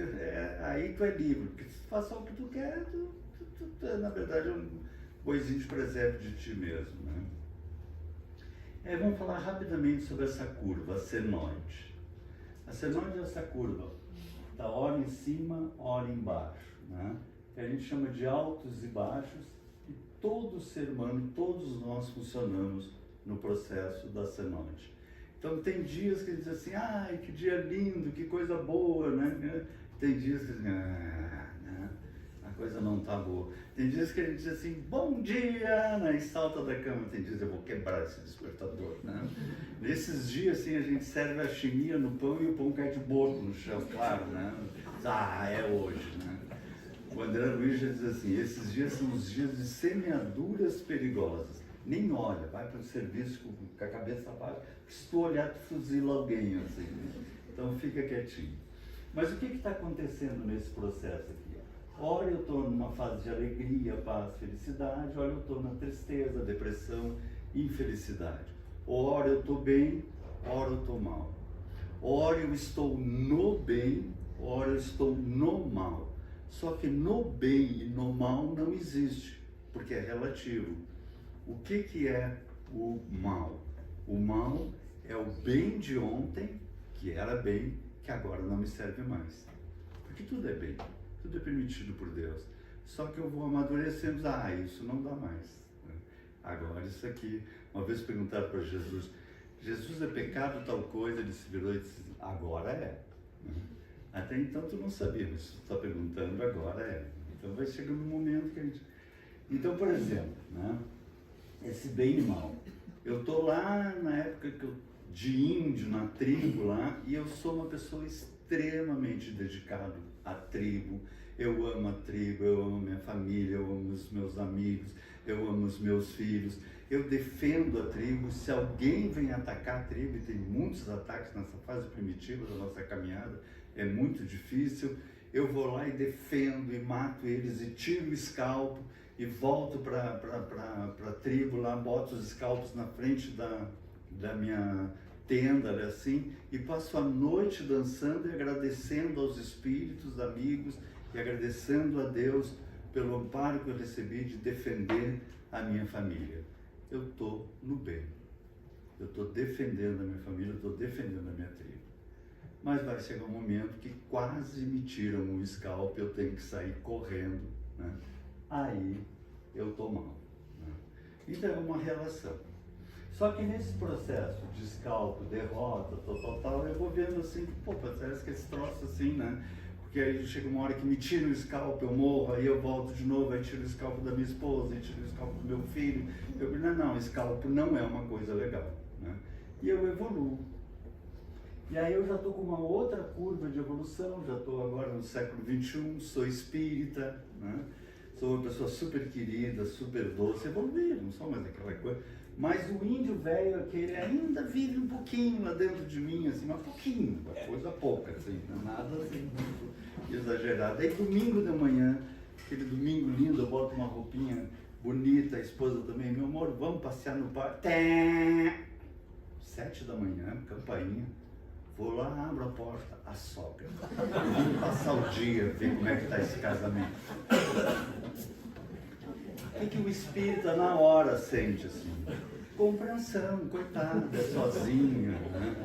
aí tu é livre, porque se tu faz só o que tu quer, tu na verdade é um boizinho de preserve de ti mesmo. Né? Vamos falar rapidamente sobre essa curva, a senoide. A senoide é essa curva, da hora em cima, hora embaixo. Né? Que a gente chama de altos e baixos, e todo ser humano, todos nós funcionamos no processo da senoide. Então tem dias que diz assim, ai, que dia lindo, que coisa boa, né? Tem dias que dizem, né? A coisa não tá boa. Tem dias que a gente diz assim, bom dia, né? E salta da cama. Tem dias eu vou quebrar esse despertador, né? Nesses dias, assim, a gente serve a chimia no pão e o pão cai de bordo no chão, claro, né? Ah, é hoje, né? O André Luiz já diz assim, esses dias são os dias de semeaduras perigosas. Nem olha, vai para o serviço com a cabeça baixa, porque se tu olhar, tu fuzila alguém, assim. Né? Então fica quietinho. Mas o que está acontecendo nesse processo aqui? Ora eu estou numa fase de alegria, paz, felicidade, ora eu estou na tristeza, depressão, infelicidade. Ora eu estou bem, ora eu estou mal. Ora eu estou no bem, ora eu estou no mal. Só que no bem e no mal não existe, porque é relativo. O que é o mal? O mal é o bem de ontem, que era bem, que agora não me serve mais. Porque tudo é bem, tudo é permitido por Deus. Só que eu vou amadurecendo, isso não dá mais. Agora isso aqui, uma vez perguntaram para Jesus, Jesus é pecado tal coisa, ele se virou e disse, agora é. Até então tu não sabia, mas tu está perguntando, agora é. Então vai chegando um momento que a gente... Então, por exemplo, né? Esse bem e mal. Eu estou lá na época de índio, na tribo lá, e eu sou uma pessoa extremamente dedicada à tribo. Eu amo a tribo, eu amo a minha família, eu amo os meus amigos, eu amo os meus filhos. Eu defendo a tribo. Se alguém vem atacar a tribo, e tem muitos ataques nessa fase primitiva da nossa caminhada, é muito difícil, eu vou lá e defendo e mato eles e tiro o escalpo e volto para a tribo lá, boto os escalpos na frente da minha tenda, assim, e passo a noite dançando e agradecendo aos espíritos, amigos, e agradecendo a Deus pelo amparo que eu recebi de defender a minha família. Eu estou no bem, eu estou defendendo a minha família, eu estou defendendo a minha tribo. Mas vai chegar um momento que quase me tiram o scalp, eu tenho que sair correndo, né? Aí eu estou mal. Né? Então é uma relação. Só que nesse processo de scalp, derrota, tal, eu vou vendo assim, parece que esse troço assim, né? Porque aí chega uma hora que me tira o scalp, eu morro, aí eu volto de novo, aí tiro o scalp da minha esposa, aí tiro o scalp do meu filho. Eu digo, não, scalp não é uma coisa legal, né? E eu evoluo. E aí eu já estou com uma outra curva de evolução, já estou agora no século XXI, sou espírita, né? Sou uma pessoa super querida, super doce, evoluí, não sou mais aquela coisa. Mas o índio velho, que ele ainda vive um pouquinho lá dentro de mim, assim, mas pouquinho, uma coisa pouca, assim, nada assim muito exagerado. Aí domingo de manhã, aquele domingo lindo, eu boto uma roupinha bonita, a esposa também, meu amor, vamos passear no parque. 7 da manhã, campainha. Vou lá, abro a porta, a sogra. Vim passar o dia, ver como é que tá esse casamento. O que o espírita na hora sente assim? Compreensão, coitada, é sozinha, né?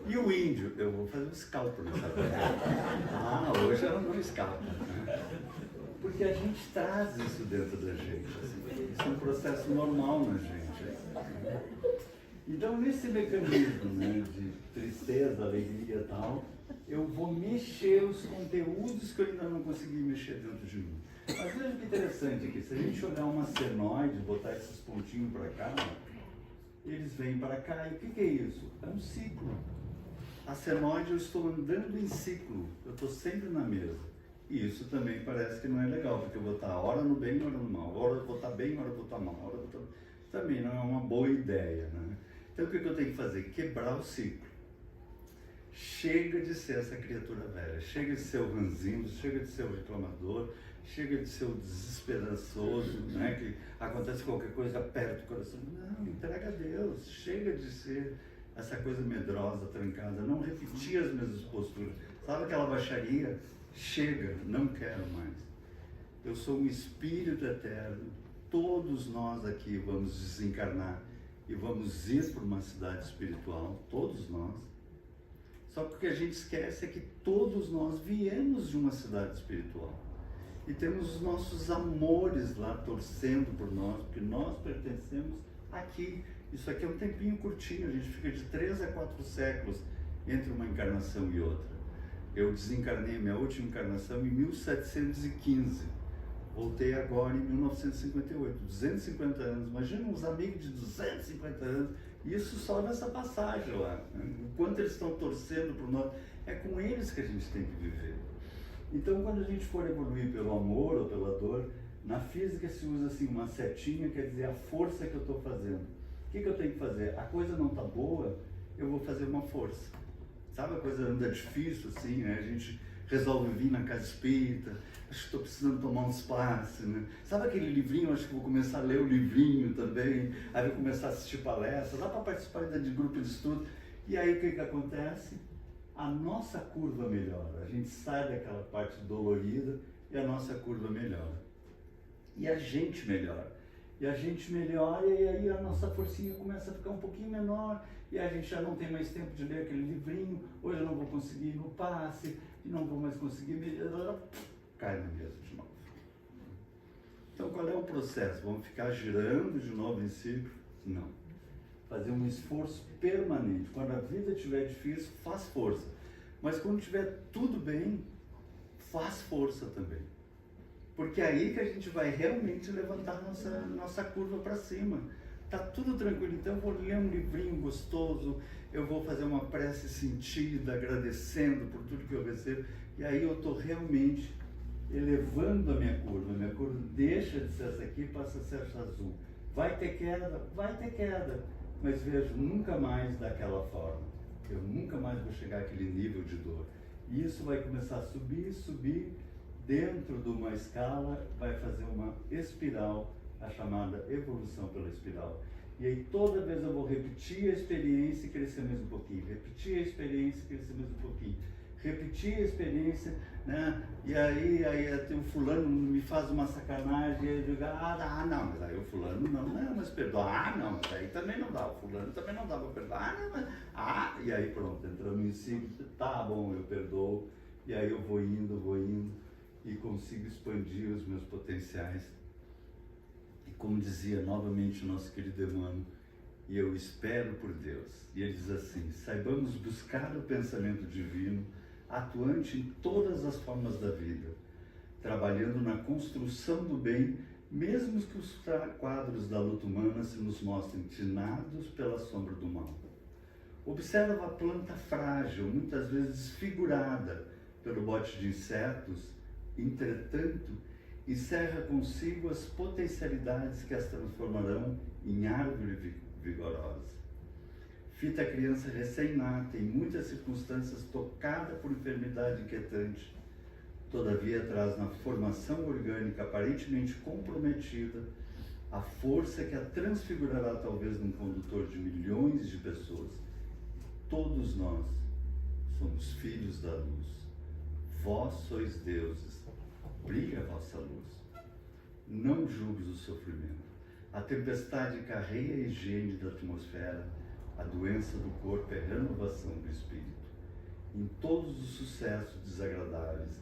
E o índio, eu vou fazer um scalpo nessa coisa. Hoje ela não escapa, né? Porque a gente traz isso dentro da gente, assim. Isso é um processo normal na gente. Né? Então, nesse mecanismo, né, de tristeza, alegria e tal, eu vou mexer os conteúdos que eu ainda não consegui mexer dentro de mim. Mas veja que interessante aqui, se a gente olhar uma senoide, botar esses pontinhos para cá, eles vêm para cá, e o que é isso? É um ciclo. A senoide, eu estou andando em ciclo, eu estou sempre na mesa. E isso também parece que não é legal, porque eu vou estar hora no bem, hora no mal, hora eu vou estar bem, hora eu vou estar mal, hora eu vou estar... Também não é uma boa ideia, né? Então o que eu tenho que fazer? Quebrar o ciclo. Chega de ser essa criatura velha, chega de ser o ranzinho, chega de ser o reclamador, chega de ser o desesperançoso, né? Que acontece qualquer coisa, aperta o coração. Não, entrega a Deus, chega de ser essa coisa medrosa, trancada, não repetir as mesmas posturas. Sabe aquela baixaria? Chega, não quero mais. Eu sou um espírito eterno, todos nós aqui vamos desencarnar e vamos ir para uma cidade espiritual, todos nós. Só que o que a gente esquece é que todos nós viemos de uma cidade espiritual. E temos os nossos amores lá torcendo por nós, porque nós pertencemos aqui. Isso aqui é um tempinho curtinho, a gente fica de 3 a 4 séculos entre uma encarnação e outra. Eu desencarnei minha última encarnação em 1715. Voltei agora em 1958, 250 anos. Imagina uns amigos de 250 anos, isso só nessa passagem lá. O quanto eles estão torcendo por nós, é com eles que a gente tem que viver. Então, quando a gente for evoluir pelo amor ou pela dor, na física se usa assim uma setinha, quer dizer a força que eu estou fazendo. O que eu tenho que fazer? A coisa não está boa, eu vou fazer uma força. Sabe, a coisa anda difícil assim, né? A gente resolve vir na casa espírita, acho que estou precisando tomar um espaço, né? Sabe aquele livrinho, acho que vou começar a ler o livrinho também, aí vou começar a assistir palestras, dá para participar de grupo de estudo, e aí o que acontece? A nossa curva melhora, a gente sai daquela parte dolorida e a nossa curva melhora. E a gente melhora. E a gente melhora e aí a nossa forcinha começa a ficar um pouquinho menor e a gente já não tem mais tempo de ler aquele livrinho, hoje eu não vou conseguir ir no passe, e não vou mais conseguir melhorar, cai na mesa de novo. Então qual é o processo? Vamos ficar girando de novo em ciclo? Não. Fazer um esforço permanente. Quando a vida estiver difícil, faz força. Mas quando estiver tudo bem, faz força também. Porque é aí que a gente vai realmente levantar nossa curva para cima. Tá tudo tranquilo, então eu vou ler um livrinho gostoso, eu vou fazer uma prece sentida, agradecendo por tudo que eu recebo, e aí eu estou realmente elevando a minha curva deixa de ser essa aqui e passa a ser essa azul. Vai ter queda, mas vejo, nunca mais daquela forma. Eu nunca mais vou chegar àquele nível de dor. E isso vai começar a subir, dentro de uma escala, vai fazer uma espiral, a chamada evolução pela espiral. E aí toda vez eu vou repetir a experiência e crescer mais um pouquinho, repetir a experiência e crescer mais um pouquinho, repetir a experiência, né? E aí o fulano me faz uma sacanagem, e eu digo, não, mas aí o fulano não, mas perdoa, não, mas aí também não dá, o fulano também não dá para perdoar, e aí pronto, entramos em ciclo, tá bom, eu perdoo, e aí eu vou indo, e consigo expandir os meus potenciais. E como dizia novamente o nosso querido Emmanuel, e eu espero por Deus. E ele diz assim, saibamos buscar o pensamento divino, atuante em todas as formas da vida, trabalhando na construção do bem, mesmo que os quadros da luta humana se nos mostrem tinados pela sombra do mal. Observa a planta frágil, muitas vezes desfigurada pelo bote de insetos, entretanto, encerra consigo as potencialidades que as transformarão em árvore vigorosa. Fita a criança recém-nata, em muitas circunstâncias tocada por enfermidade inquietante, todavia traz na formação orgânica aparentemente comprometida a força que a transfigurará talvez num condutor de milhões de pessoas. Todos nós somos filhos da luz. Vós sois deuses, brilha a vossa luz. Não julgues o sofrimento. A tempestade carreia a higiene da atmosfera, a doença do corpo é renovação do espírito. Em todos os sucessos desagradáveis,